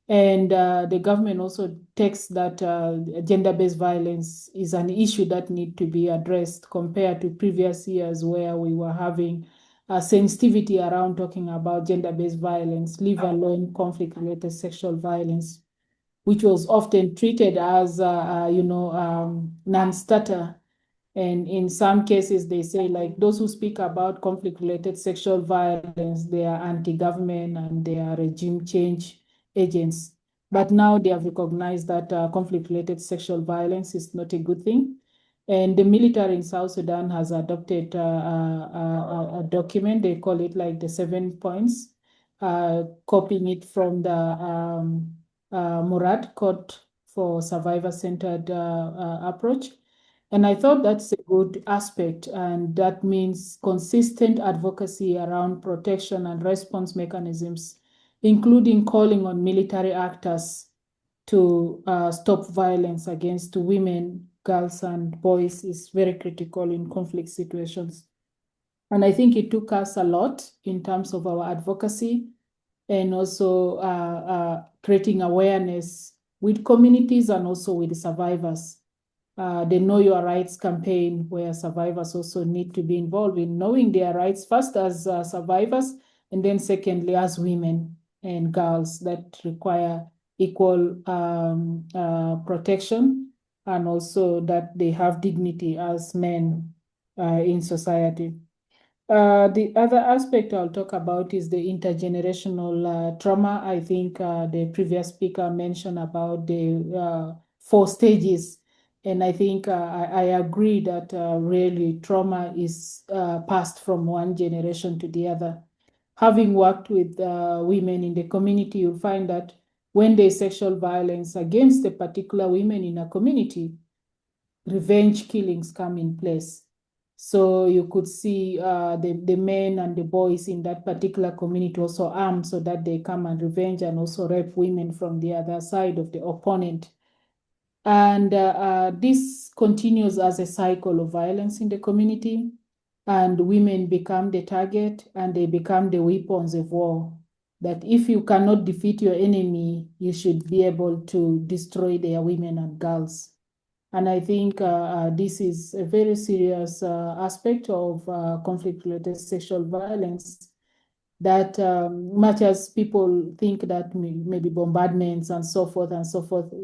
And the government also takes that gender-based violence is an issue that needs to be addressed compared to previous years where we were having a sensitivity around talking about gender-based violence, leave alone conflict-related sexual violence, which was often treated as, non-starter. And in some cases, they say, like, those who speak about conflict-related sexual violence, they are anti-government and they are regime change agents. But now they have recognized that conflict-related sexual violence is not a good thing. And the military in South Sudan has adopted a document, they call it like the 7 points, copying it from the Murad Code for Survivor-Centered Approach. And I thought that's a good aspect, and that means consistent advocacy around protection and response mechanisms, including calling on military actors to stop violence against women, girls, and boys is very critical in conflict situations. And I think it took us a lot in terms of our advocacy and also creating awareness with communities and also with survivors. The Know Your Rights campaign, where survivors also need to be involved in knowing their rights, first as survivors, and then secondly as women and girls that require equal protection, and also that they have dignity as men in society. The other aspect I'll talk about is the intergenerational trauma. I think the previous speaker mentioned about the 4 stages. And I think I agree that really trauma is passed from one generation to the other. Having worked with women in the community, you'll find that when there's sexual violence against the particular women in a community, revenge killings come in place. So you could see the men and the boys in that particular community also armed so that they come and revenge and also rape women from the other side of the opponent. And this continues as a cycle of violence in the community, and women become the target and they become the weapons of war. that if you cannot defeat your enemy, you should be able to destroy their women and girls. And I think this is a very serious aspect of conflict-related sexual violence, that much as people think that maybe bombardments and so forth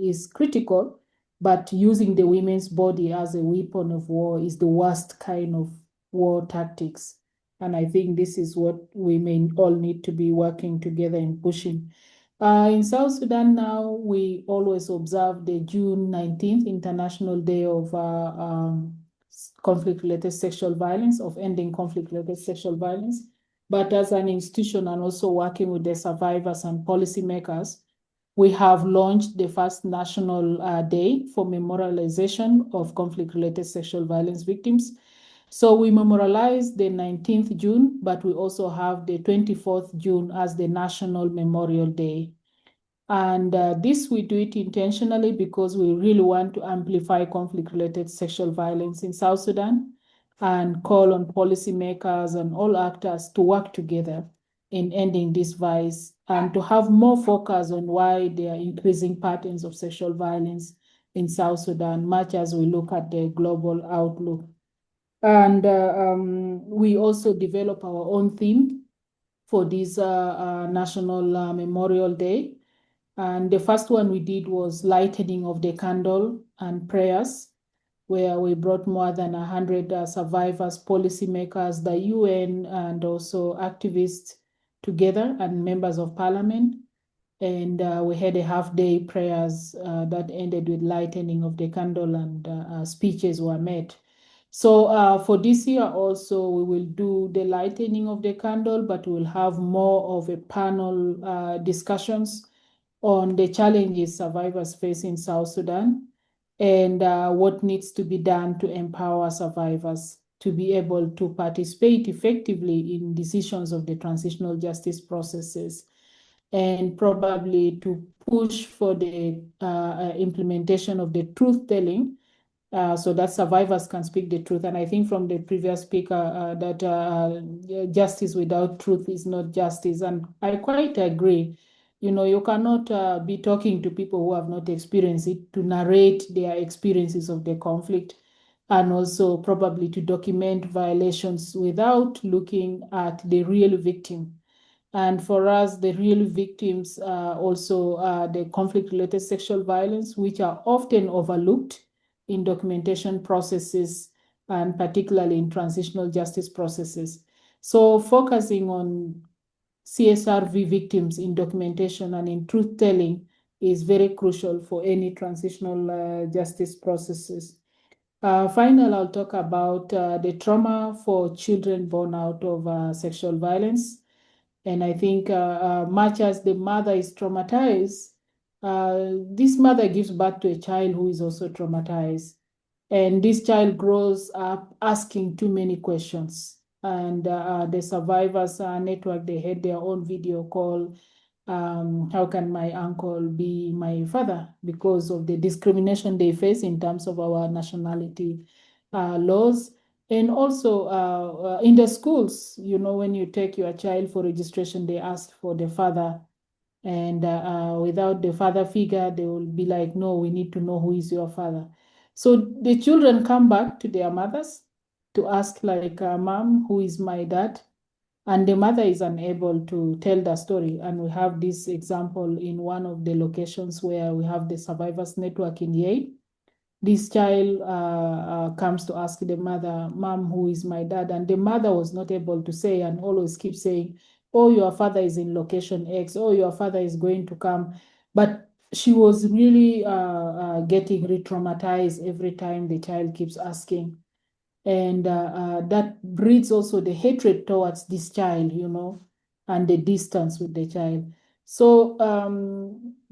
is critical, but using the women's body as a weapon of war is the worst kind of war tactics. And I think this is what we may all need to be working together and pushing. In South Sudan now, we always observe the June 19th International Day of conflict-related sexual violence, of ending conflict-related sexual violence. But as an institution and also working with the survivors and policymakers, we have launched the first national day for memorialization of conflict-related sexual violence victims. So we memorialize the 19th June, but we also have the 24th June as the National Memorial Day. And this we do it intentionally because we really want to amplify conflict-related sexual violence in South Sudan and call on policymakers and all actors to work together in ending this vice and to have more focus on why there are increasing patterns of sexual violence in South Sudan, much as we look at the global outlook. And we also develop our own theme for this National Memorial Day. And the first one we did was lightening of the candle and prayers, where we brought more than 100 survivors, policymakers, the UN, and also activists together and members of parliament. And we had a half-day prayers that ended with lightening of the candle, and speeches were made. So for this year also, we will do the lightening of the candle, but we'll have more of a panel discussions on the challenges survivors face in South Sudan and what needs to be done to empower survivors to be able to participate effectively in decisions of the transitional justice processes, and probably to push for the implementation of the truth-telling so that survivors can speak the truth. And I think from the previous speaker that justice without truth is not justice. And I quite agree. You know, you cannot be talking to people who have not experienced it to narrate their experiences of the conflict, and also probably to document violations without looking at the real victim. And for us, the real victims also the conflict-related sexual violence, which are often overlooked in documentation processes, and particularly in transitional justice processes. So focusing on CSRV victims in documentation and in truth-telling is very crucial for any transitional justice processes. Finally, I'll talk about the trauma for children born out of sexual violence. And I think much as the mother is traumatized, this mother gives birth to a child who is also traumatized. And this child grows up asking too many questions. And the survivors network, they had their own video call, how can my uncle be my father, because of the discrimination they face in terms of our nationality laws. And also in the schools, you know, when you take your child for registration, they ask for the father. And without the father figure, they will be like, no, we need to know who is your father. So the children come back to their mothers to ask, like, mom, who is my dad? And the mother is unable to tell the story. And we have this example in one of the locations where we have the survivors network in Yei. This child comes to ask the mother, mom, who is my dad? And the mother was not able to say, and always keeps saying, oh, your father is in location X, oh, your father is going to come. But she was really getting re-traumatized every time the child keeps asking. And that breeds also the hatred towards this child, you know, and the distance with the child. So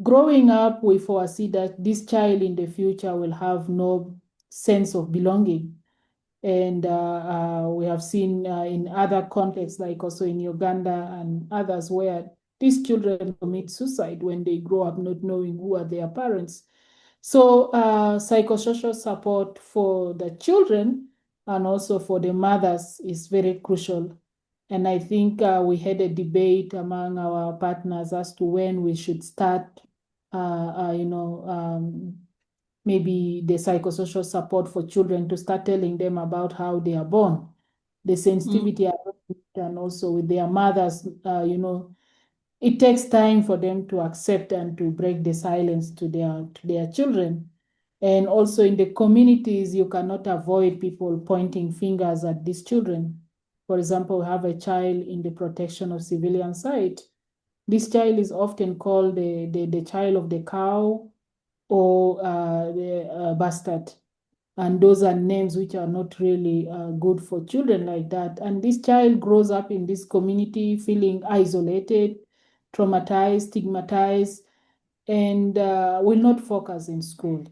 growing up, we foresee that this child in the future will have no sense of belonging. And we have seen in other contexts, like also in Uganda and others, where these children commit suicide when they grow up not knowing who are their parents. So psychosocial support for the children and also for the mothers is very crucial. And I think we had a debate among our partners as to when we should start, maybe the psychosocial support for children, to start telling them about how they are born, the sensitivity and also with their mothers, it takes time for them to accept and to break the silence to their children. And also in the communities, you cannot avoid people pointing fingers at these children. For example, we have a child in the protection of civilian site. This child is often called the child of the cow or the bastard. And those are names which are not really good for children like that. And this child grows up in this community feeling isolated, traumatized, stigmatized, and will not focus in school.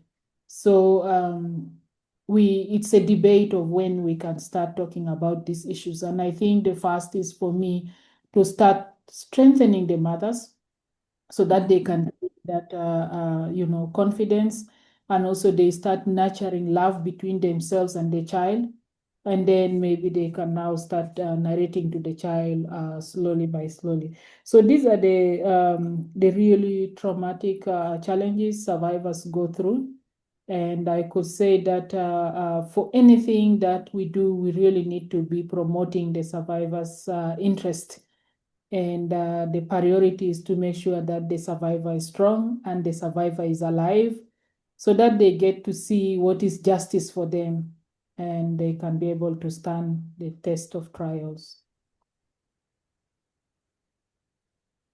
So it's a debate of when we can start talking about these issues. And I think the first is for me to start strengthening the mothers so that they can build that confidence, and also they start nurturing love between themselves and the child, and then maybe they can now start narrating to the child slowly by slowly. So these are the really traumatic challenges survivors go through. And I could say that for anything that we do, we really need to be promoting the survivors' interest. And the priority is to make sure that the survivor is strong and the survivor is alive, so that they get to see what is justice for them and they can be able to stand the test of trials.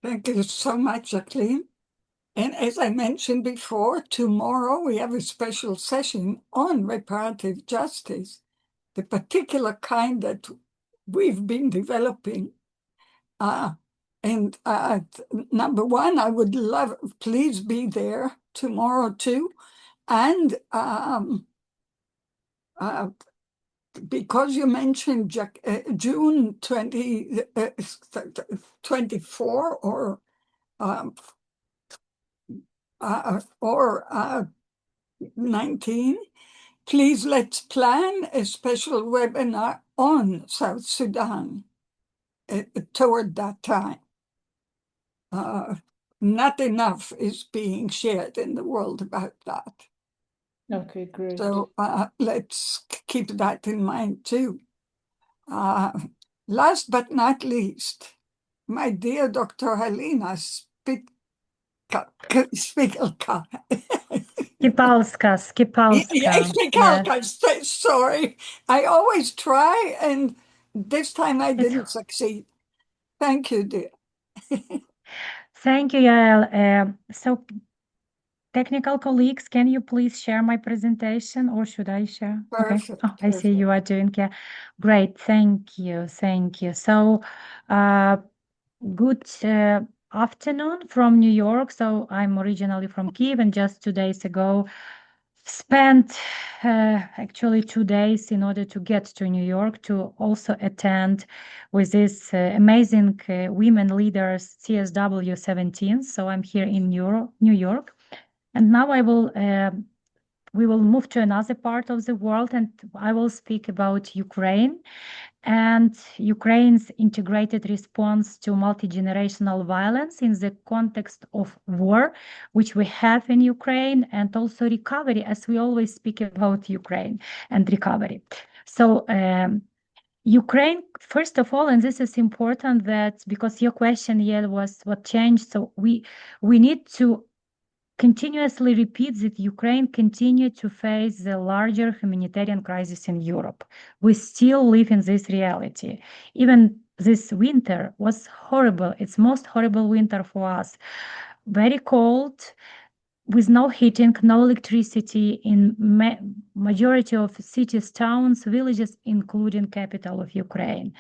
Thank you so much, Jacqueline. And as I mentioned before, tomorrow we have a special session on reparative justice, the particular kind that we've been developing. Number one, I would love, please be there tomorrow too. And because you mentioned June 2024 or 19, please let's plan a special webinar on South Sudan toward that time. Not enough is being shared in the world about that. Okay, great. So let's keep that in mind too. Last but not least, my dear Dr. Helena Spickelka. Skipalska. Yeah, Spickelka, sorry. I always try, and this time I didn't succeed. Thank you, dear. Thank you, Yael. So, technical colleagues, can you please share my presentation, or should I share? Perfect. Okay. Oh, I see you are doing. Yeah, great. Thank you. Thank you. So, good afternoon from New York. So, I'm originally from Kiev, and just 2 days ago, spent actually 2 days in order to get to New York to also attend with this amazing women leaders CSW 17. So I'm here in New York, and now we will move to another part of the world, and I will speak about Ukraine and Ukraine's integrated response to multi-generational violence in the context of war, which we have in Ukraine, and also recovery, as we always speak about Ukraine and recovery. So Ukraine, first of all, and this is important, that because your question, Yael, was what changed. So we need to continuously repeat that Ukraine continued to face the larger humanitarian crisis in Europe. We still live in this reality. Even this winter was horrible. It's most horrible winter for us. Very cold, with no heating, no electricity in majority of cities, towns, villages, including capital of Ukraine.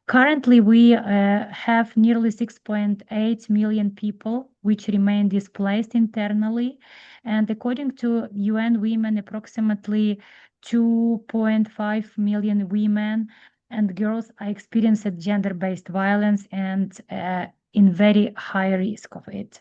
Currently, we have nearly 6.8 million people which remain displaced internally. And according to UN Women, approximately 2.5 million women and girls are experiencing gender-based violence and in very high risk of it.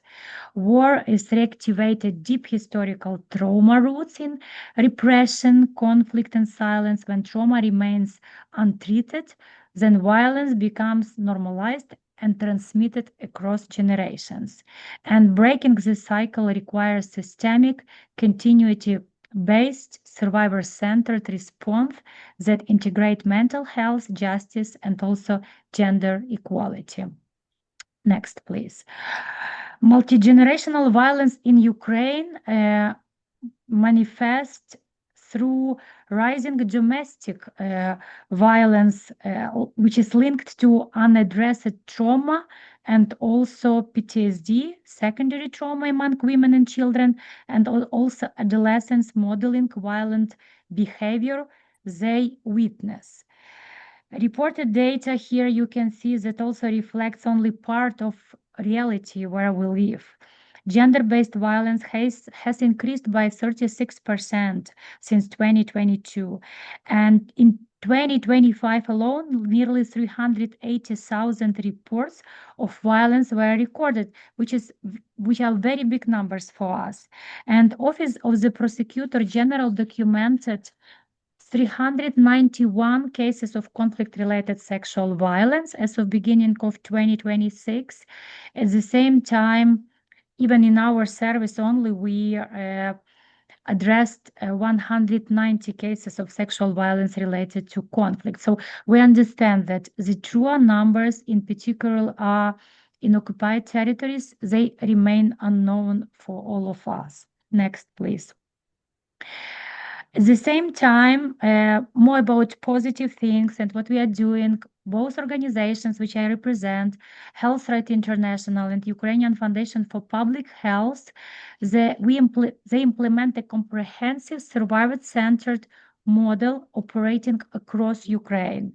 War is reactivated deep historical trauma roots in repression, conflict, and silence. When trauma remains untreated, then violence becomes normalized and transmitted across generations. And breaking this cycle requires systemic, continuity-based, survivor-centered response that integrate mental health, justice, and also gender equality. Next, please. Multi-generational violence in Ukraine manifests through rising domestic violence, which is linked to unaddressed trauma and also PTSD, secondary trauma among women and children, and also adolescents modeling violent behavior they witness. Reported data here you can see that also reflects only part of reality where we live. Gender-based violence has increased by 36% since 2022. And in 2025 alone, nearly 380,000 reports of violence were recorded, which are very big numbers for us. And Office of the Prosecutor General documented 391 cases of conflict-related sexual violence as of beginning of 2026. At the same time, even in our service only, we addressed 190 cases of sexual violence related to conflict. So we understand that the true numbers in particular are in occupied territories. They remain unknown for all of us. Next, please. At the same time, more about positive things and what we are doing. Both organizations which I represent, Health Right International and Ukrainian Foundation for Public Health, they implement a comprehensive survivor-centered model operating across Ukraine.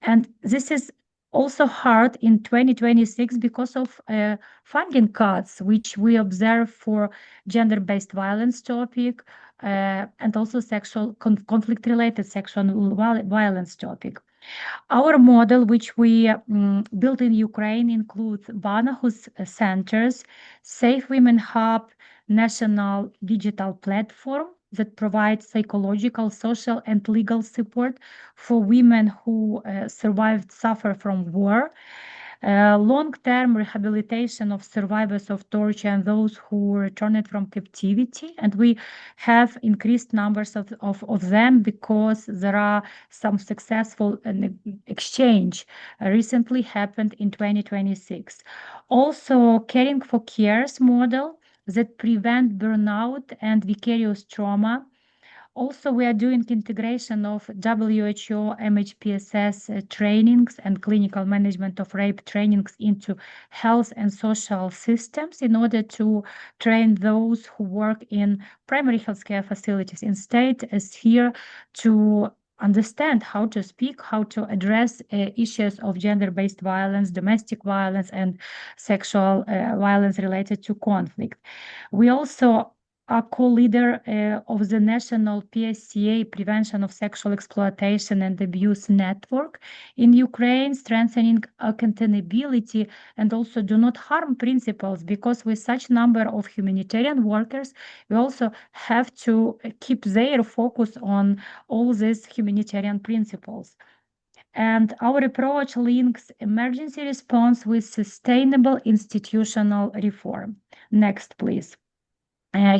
And this is also hard in 2026 because of funding cuts, which we observe for gender-based violence topic, and also conflict-related sexual violence topic. Our model, which we built in Ukraine, includes Banahus centers, Safe Women Hub, national digital platform that provides psychological, social, and legal support for women who suffer from war. Long-term rehabilitation of survivors of torture and those who returned from captivity. And we have increased numbers of them because there are some successful exchange recently happened in 2026. Also, caring for cares model that prevent burnout and vicarious trauma. Also, we are doing integration of WHO MHPSS trainings and clinical management of rape trainings into health and social systems in order to train those who work in primary healthcare facilities in state as here to understand how to speak, how to address issues of gender-based violence, domestic violence, and sexual violence related to conflict. We also are co-leader of the National PSCA Prevention of Sexual Exploitation and Abuse Network in Ukraine, strengthening accountability and also do not harm principles, because with such number of humanitarian workers, we also have to keep their focus on all these humanitarian principles. And our approach links emergency response with sustainable institutional reform. Next, please.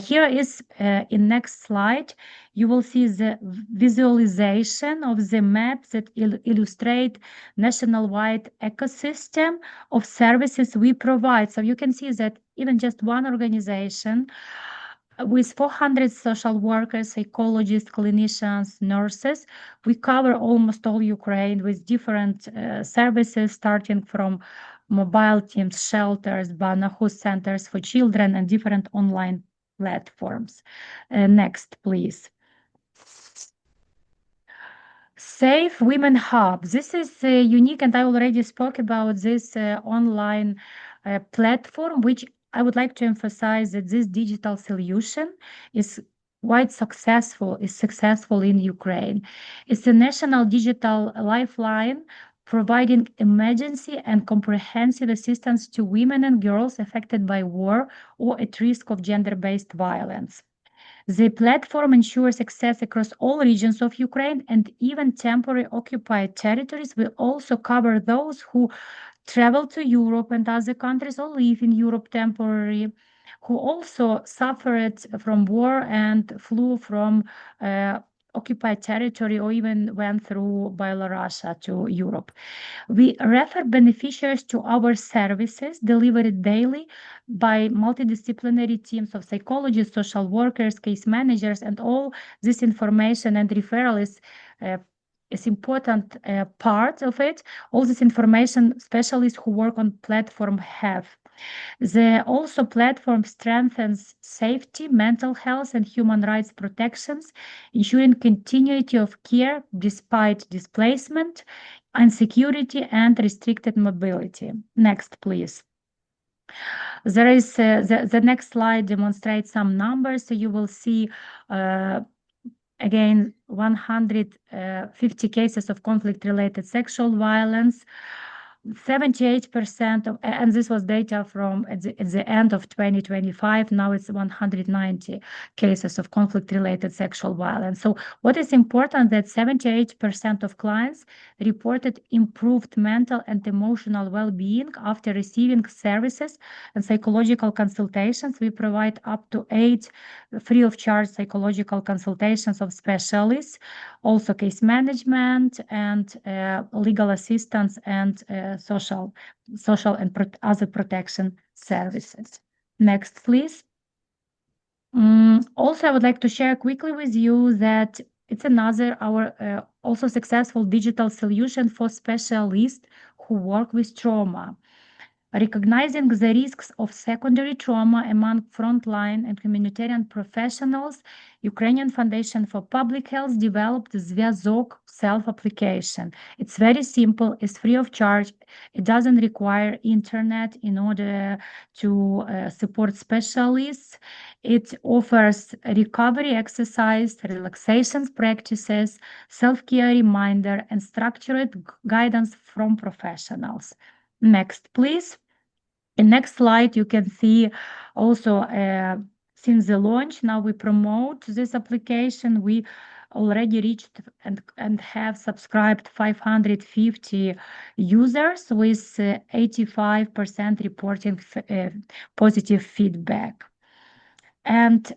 Here is in next slide, you will see the visualization of the map that illustrate national-wide ecosystem of services we provide. So you can see that even just one organization with 400 social workers, psychologists, clinicians, nurses, we cover almost all Ukraine with different services, starting from mobile teams, shelters, Banahus centers for children, and different online platforms. Next, please. Safe Women Hub. This is unique, and I already spoke about this online platform, which I would like to emphasize that this digital solution is quite successful, in Ukraine. It's a national digital lifeline providing emergency and comprehensive assistance to women and girls affected by war or at risk of gender-based violence. The platform ensures access across all regions of Ukraine, and even temporary occupied territories will also cover those who travel to Europe and other countries or live in Europe temporarily, who also suffered from war and flew from occupied territory or even went through Belarus to Europe. We refer beneficiaries to our services delivered daily by multidisciplinary teams of psychologists, social workers, case managers, and all this information and referral is important part of it. All this information specialists who work on platform have. The also platform strengthens safety, mental health, and human rights protections, ensuring continuity of care despite displacement, insecurity, and restricted mobility. Next, please. There is the next slide demonstrates some numbers. So you will see again 150 cases of conflict-related sexual violence. 78% of, and this was data from at the end of 2025. Now it's 190 cases of conflict-related sexual violence. So what is important that 78% of clients reported improved mental and emotional well-being after receiving services and psychological consultations. We provide up to 8 free of charge psychological consultations of specialists, also case management and legal assistance and social and other protection services. Next, please. Also, I would like to share quickly with you that it's another our also successful digital solution for specialists who work with trauma. Recognizing the risks of secondary trauma among frontline and humanitarian professionals, Ukrainian Foundation for Public Health developed the Zvyazok self-application. It's very simple, it's free of charge, it doesn't require internet in order to support specialists. It offers recovery exercise, relaxation practices, self-care reminder, and structured guidance from professionals. Next, please. In next slide, you can see also since the launch, now we promote this application. We already reached and have subscribed 550 users with 85% reporting positive feedback. And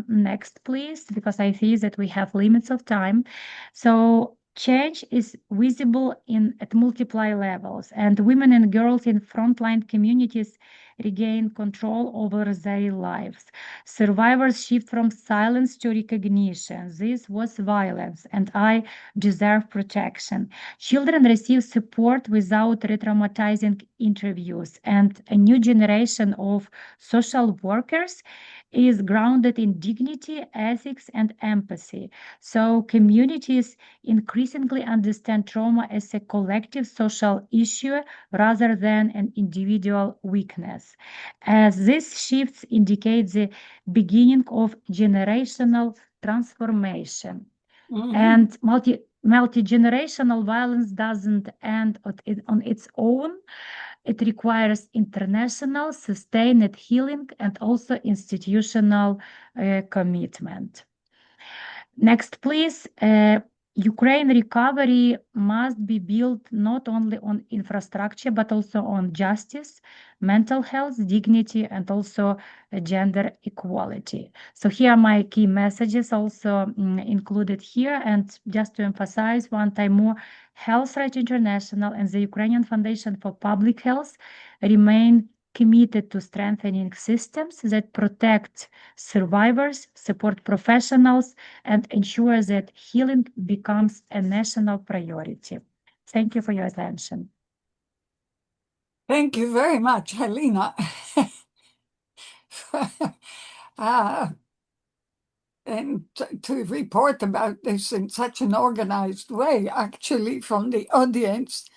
next, please, because I see that we have limits of time. So change is visible at multiple levels, and women and girls in frontline communities regain control over their lives. Survivors shift from silence to recognition. This was violence, and I deserve protection. Children receive support without re-traumatizing interviews, and a new generation of social workers is grounded in dignity, ethics, and empathy. So communities increasingly understand trauma as a collective social issue rather than an individual weakness. As these shifts indicate the beginning of generational transformation. And multi-generational violence doesn't end on its own. It requires international, sustained healing and also institutional commitment. Next, please. Ukraine recovery must be built not only on infrastructure, but also on justice, mental health, dignity, and also gender equality. So here are my key messages also included here. And just to emphasize one time more, Health Right International and the Ukrainian Foundation for Public Health remain committed to strengthening systems that protect survivors, support professionals, and ensure that healing becomes a national priority. Thank you for your attention. Thank you very much, Helena. And to report about this in such an organized way, actually, from the audience,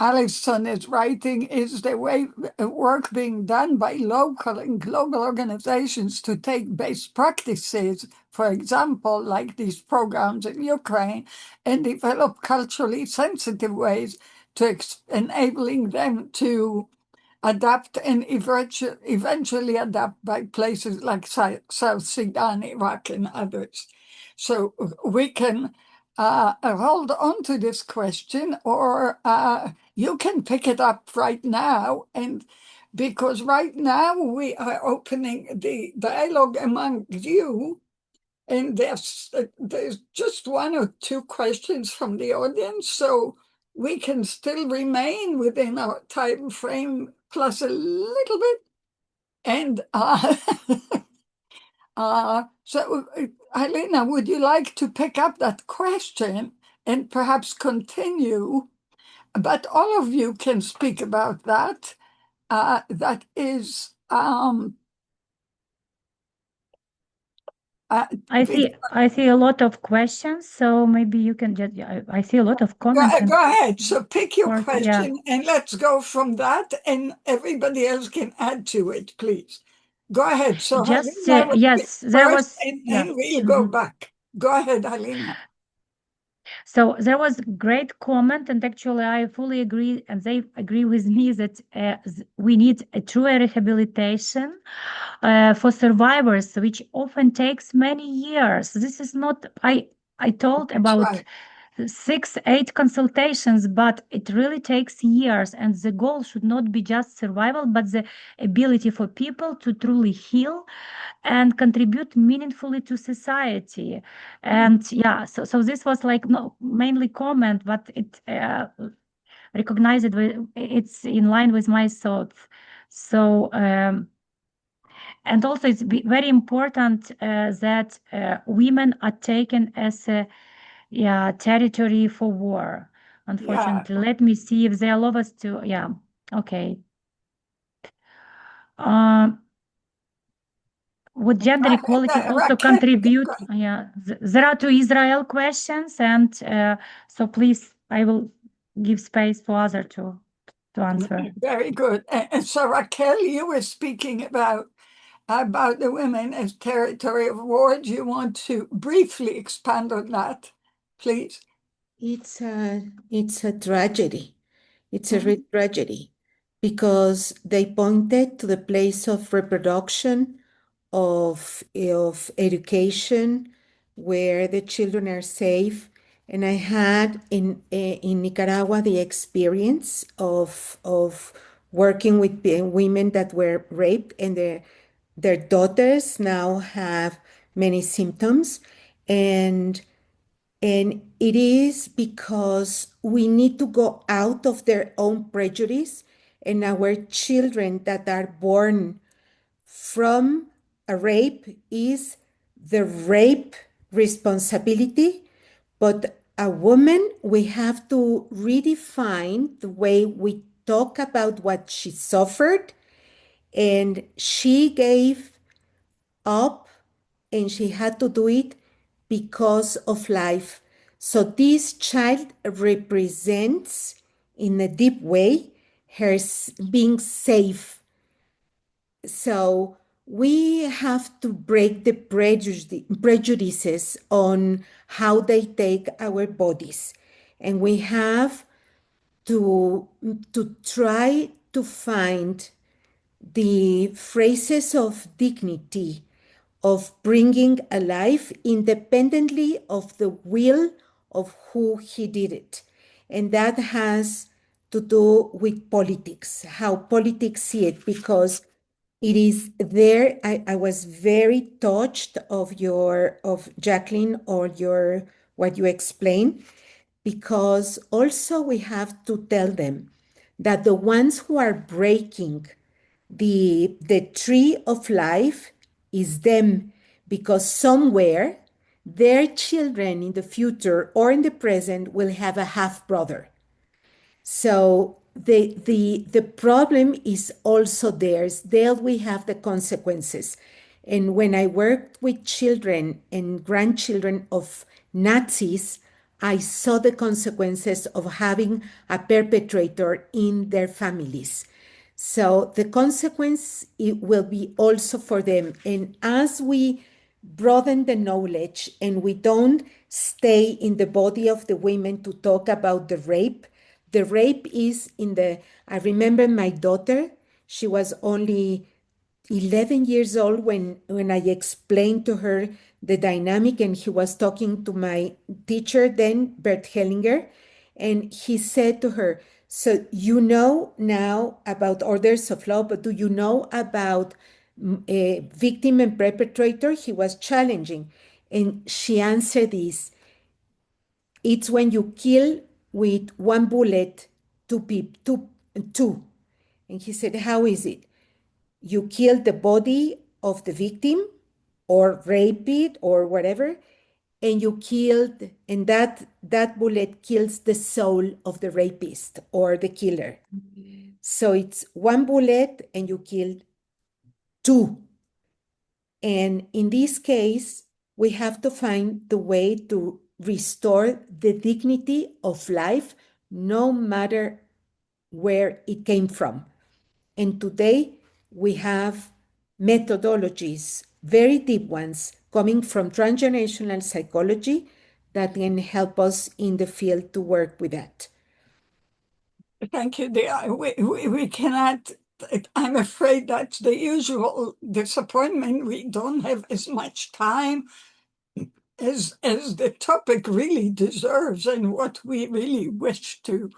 Alison is writing, is the way work being done by local and global organizations to take best practices, for example, like these programs in Ukraine, and develop culturally sensitive ways to enabling them to adapt and eventually adapt by places like South Sudan, Iraq, and others. So we can hold on to this question, or you can pick it up right now. And because right now we are opening the dialogue among you, and there's just one or two questions from the audience, so we can still remain within our time frame plus a little bit. And so, Helena, would you like to pick up that question and perhaps continue? But all of you can speak about that. That is I see a lot of questions, so maybe you can just. I see a lot of comments. Go ahead. So pick your Or- question and let's go from that, and everybody else can add to it, please. Go ahead. So Just Helena will yes, speak there first, was and yeah. then we'll go back. Go ahead, Helena. So there was great comment, and actually I fully agree, and they agree with me that we need a true rehabilitation for survivors, which often takes many years. This is not I told That's about right. 6-8 consultations, but it really takes years, and the goal should not be just survival, but the ability for people to truly heal and contribute meaningfully to society. And yeah, so this was like no mainly comment, but it recognized it's in line with my thoughts. So and also it's very important that women are taken as a territory for war, unfortunately. Yeah. Let me see if they allow us to okay. Would gender equality also contribute? There are two Israel questions, and so please, I will give space to other to answer. Very good. And so Raquel, you were speaking about the women as territory of war. Do you want to briefly expand on that, please? It's a tragedy. It's a real tragedy because they pointed to the place of reproduction, of education, where the children are safe. And I had in Nicaragua the experience of working with women that were raped, and their daughters now have many symptoms. And it is because we need to go out of their own prejudice, and our children that are born from a rape is the rape responsibility. But a woman, we have to redefine the way we talk about what she suffered. And she gave up, and she had to do it because of life. So this child represents, in a deep way, her being safe. So we have to break the prejudices on how they take our bodies. And we have to try to find the phrases of dignity, of bringing a life independently of the will of who he did it. And that has to do with politics, how politics see it, because it is there. I was very touched of Jacqueline, or what you explained, because also we have to tell them that the ones who are breaking the tree of life is them, because somewhere their children in the future or in the present will have a half brother. So the problem is also theirs. There we have the consequences. And when I worked with children and grandchildren of Nazis, I saw the consequences of having a perpetrator in their families. So the consequence, it will be also for them. And as we broaden the knowledge and we don't stay in the body of the women to talk about the rape is in the, I remember my daughter, She was only 11 years old when I explained to her the dynamic, and he was talking to my teacher then, Bert Hellinger, and he said to her, so you know now about orders of law, but do you know about victim and perpetrator? He was challenging. And she answered this, it's when you kill with one bullet two. And he said, how is it? You kill the body of the victim or rape it or whatever, and you killed, and that bullet kills the soul of the rapist or the killer. So it's one bullet and you killed two. And in this case, we have to find the way to restore the dignity of life, no matter where it came from. And today we have methodologies, very deep ones, coming from transgenerational psychology that can help us in the field to work with that. Thank you, dear. We cannot, I'm afraid that's the usual disappointment. We don't have as much time as the topic really deserves and what we really wish to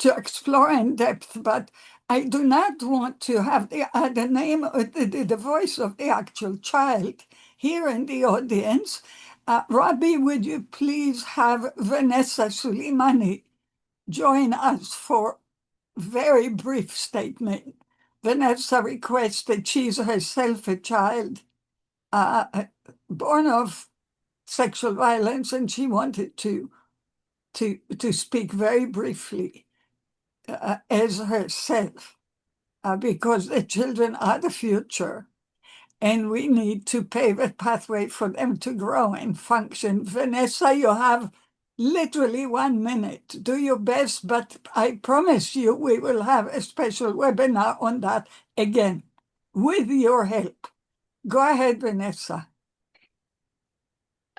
explore in depth. But I do not want to have the name, the voice of the actual child here in the audience. Robbie, would you please have Vanessa Suleimani join us for very brief statement. Vanessa requests that she's herself a child born of sexual violence, and she wanted to speak very briefly as herself, because the children are the future, and we need to pave a pathway for them to grow and function. Vanessa, you have literally 1 minute. Do your best, but I promise you we will have a special webinar on that again with your help. Go ahead, Vanessa.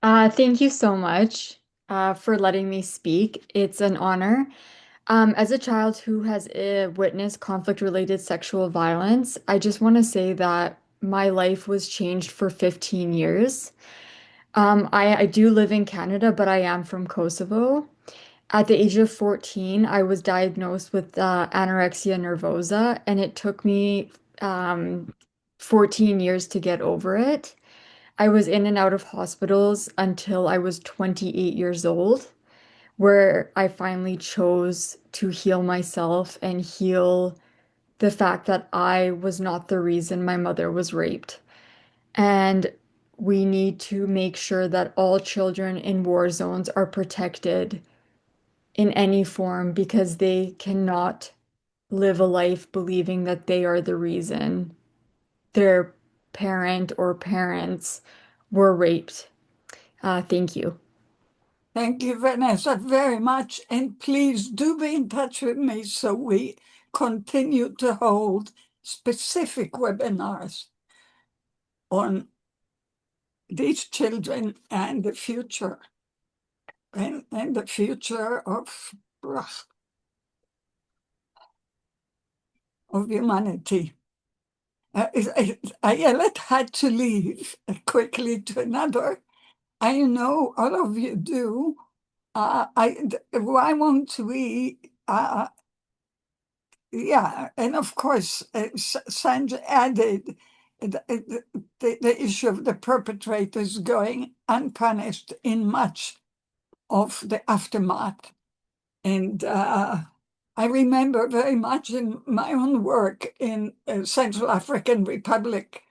Thank you so much for letting me speak. It's an honor. As a child who has witnessed conflict-related sexual violence, I just want to say that my life was changed for 15 years. I do live in Canada, but I am from Kosovo. At the age of 14, I was diagnosed with anorexia nervosa, and it took me 14 years to get over it. I was in and out of hospitals until I was 28 years old, where I finally chose to heal myself and heal the fact that I was not the reason my mother was raped. And we need to make sure that all children in war zones are protected in any form because they cannot live a life believing that they are the reason their parent or parents were raped. Thank you. Thank you, Vanessa, very much. And please do be in touch with me so we continue to hold specific webinars on these children and the future, and the future of humanity. Ayelet had to leave quickly to another. I know all of you do. Why won't we? Yeah, and of course, Sanj added the issue of the perpetrators going unpunished in much of the aftermath. And I remember very much in my own work in Central African Republic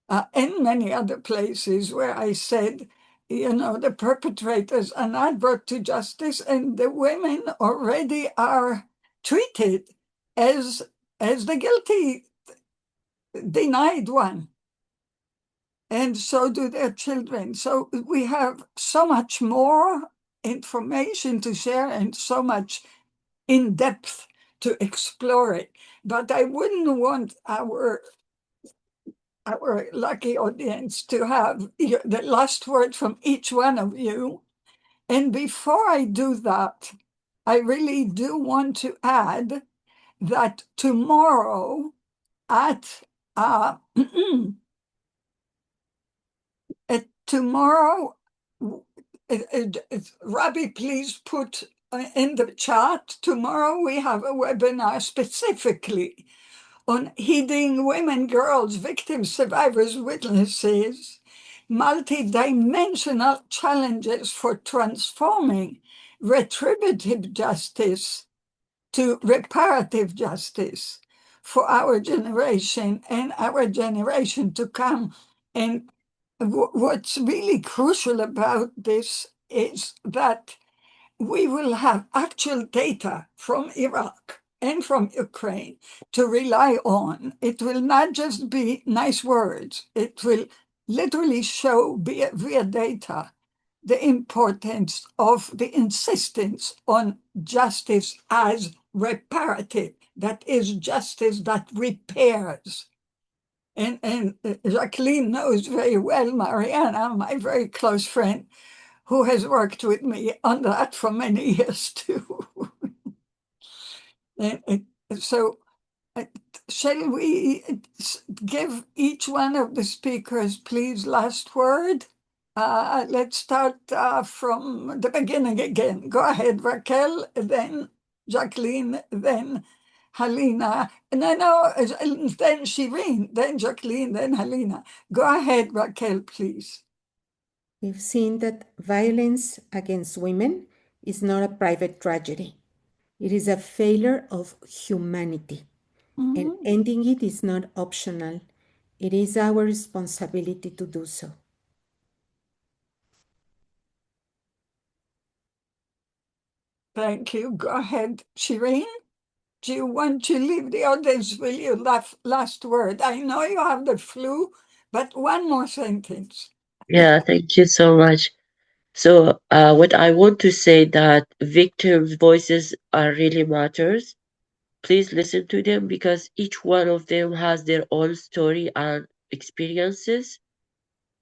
and many other places where I said, you know, the perpetrators are not brought to justice, and the women already are treated as the guilty denied one. And so do their children. So we have so much more information to share and so much in depth to explore it. But I wouldn't want our lucky audience to have the last word from each one of you. And before I do that, I really do want to add that tomorrow at tomorrow, Robbie, please put in the chat, tomorrow we have a webinar specifically on heeding women, girls, victims, survivors, witnesses, multidimensional challenges for transforming retributive justice to reparative justice for our generation and our generation to come. And what's really crucial about this is that we will have actual data from Iraq and from Ukraine to rely on. It will not just be nice words. It will literally show via data the importance of the insistence on justice as reparative, that is, justice that repairs. And Jacqueline knows very well, Mariana, my very close friend, who has worked with me on that for many years too. And so shall we give each one of the speakers, please, last word? Let's start from the beginning again. Go ahead, Raquel, then Jacqueline, then Helena. No, then Shireen, then Jacqueline, then Helena. Go ahead, Raquel, please. We've seen that violence against women is not a private tragedy. It is a failure of humanity. And ending it is not optional. It is our responsibility to do so. Thank you. Go ahead, Shireen. Do you want to leave the audience with your last word? I know you have the flu, but one more sentence. Yeah, thank you so much. So what I want to say that victims' voices are really matters. Please listen to them because each one of them has their own story and experiences.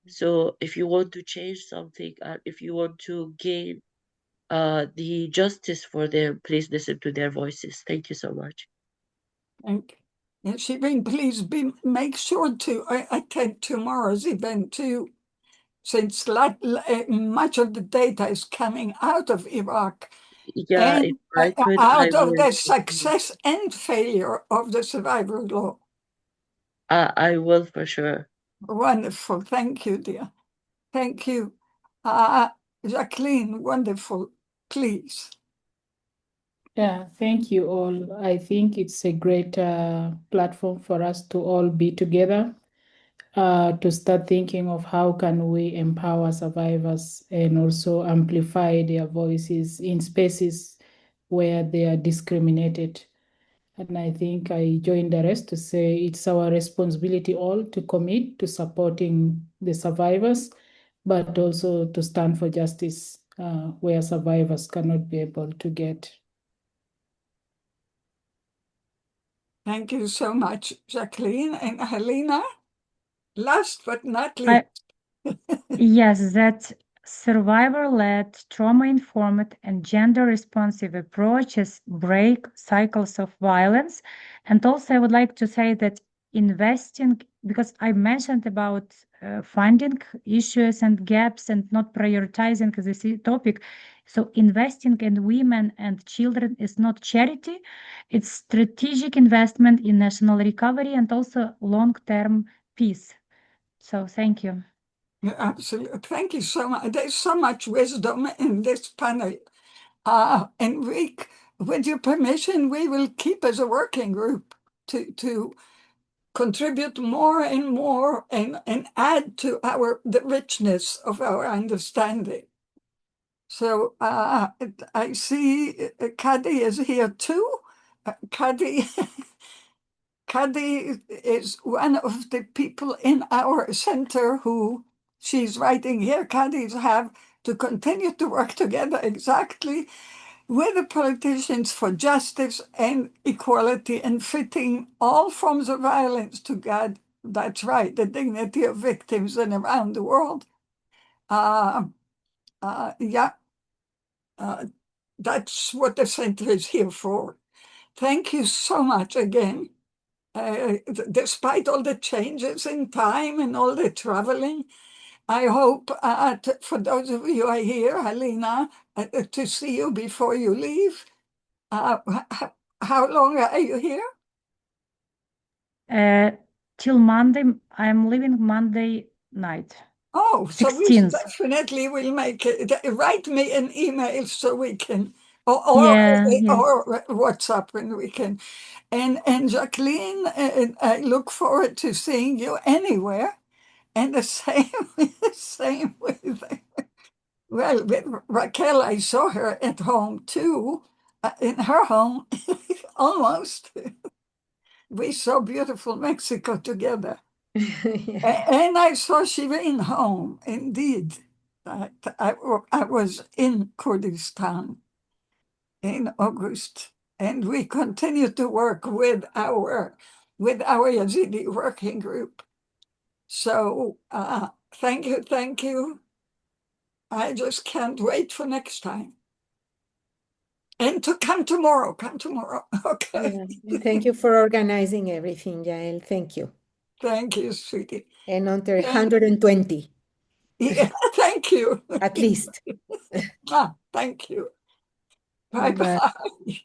So if you want to change something and if you want to gain the justice for them, please listen to their voices. Thank you so much. Thank you. Shireen, please make sure to attend tomorrow's event too, since much of the data is coming out of Iraq Yeah, if and I could, I out of will. the success and failure of the survivor law. I will for sure. Wonderful. Thank you, dear. Thank you. Jacqueline, wonderful. Please. Yeah, thank you all. I think it's a great platform for us to all be together, to start thinking of how can we empower survivors and also amplify their voices in spaces where they are discriminated. And I think I join the rest to say it's our responsibility all to commit to supporting the survivors, but also to stand for justice where survivors cannot be able to get. Thank you so much, Jacqueline. And Helena, last but not least. Yes, that survivor-led, trauma-informed, and gender-responsive approaches break cycles of violence. And also, I would like to say that investing, because I mentioned about funding issues and gaps and not prioritizing this topic. So investing in women and children is not charity, it's strategic investment in national recovery and also long-term peace. So thank you. Absolutely. Thank you so much. There's so much wisdom in this panel. And with your permission, we will keep as a working group to contribute more and more and add to the richness of our understanding. So I see Kadi is here too. Kadi is one of the people in our center who she's writing here. Kadis have to continue to work together exactly with the politicians for justice and equality and fitting all forms of violence to God. That's right, the dignity of victims and around the world. That's what the center is here for. Thank you so much again. despite all the changes in time and all the traveling. I hope for those of you who are here, Alina, to see you before you leave. How long are you here? Till Monday. I'm leaving Monday night. Oh, so we 16th. definitely will make it. Write me an email so we can, or WhatsApp, and we can. And Jacqueline, I look forward to seeing you anywhere. And the same with, well, with Raquel, I saw her at home too, in her home, almost. We saw beautiful Mexico together. Yeah. And I saw Shireen home, indeed. I was in Kurdistan in August, and we continue to work with our Yazidi working group. So thank you. I just can't wait for next time. And to come tomorrow. Okay. Yeah. Thank you for organizing everything, Yael. Thank you. Thank you, sweetie. And until 120. Yeah, thank you. At least. Thank you. Bye. Bye-bye.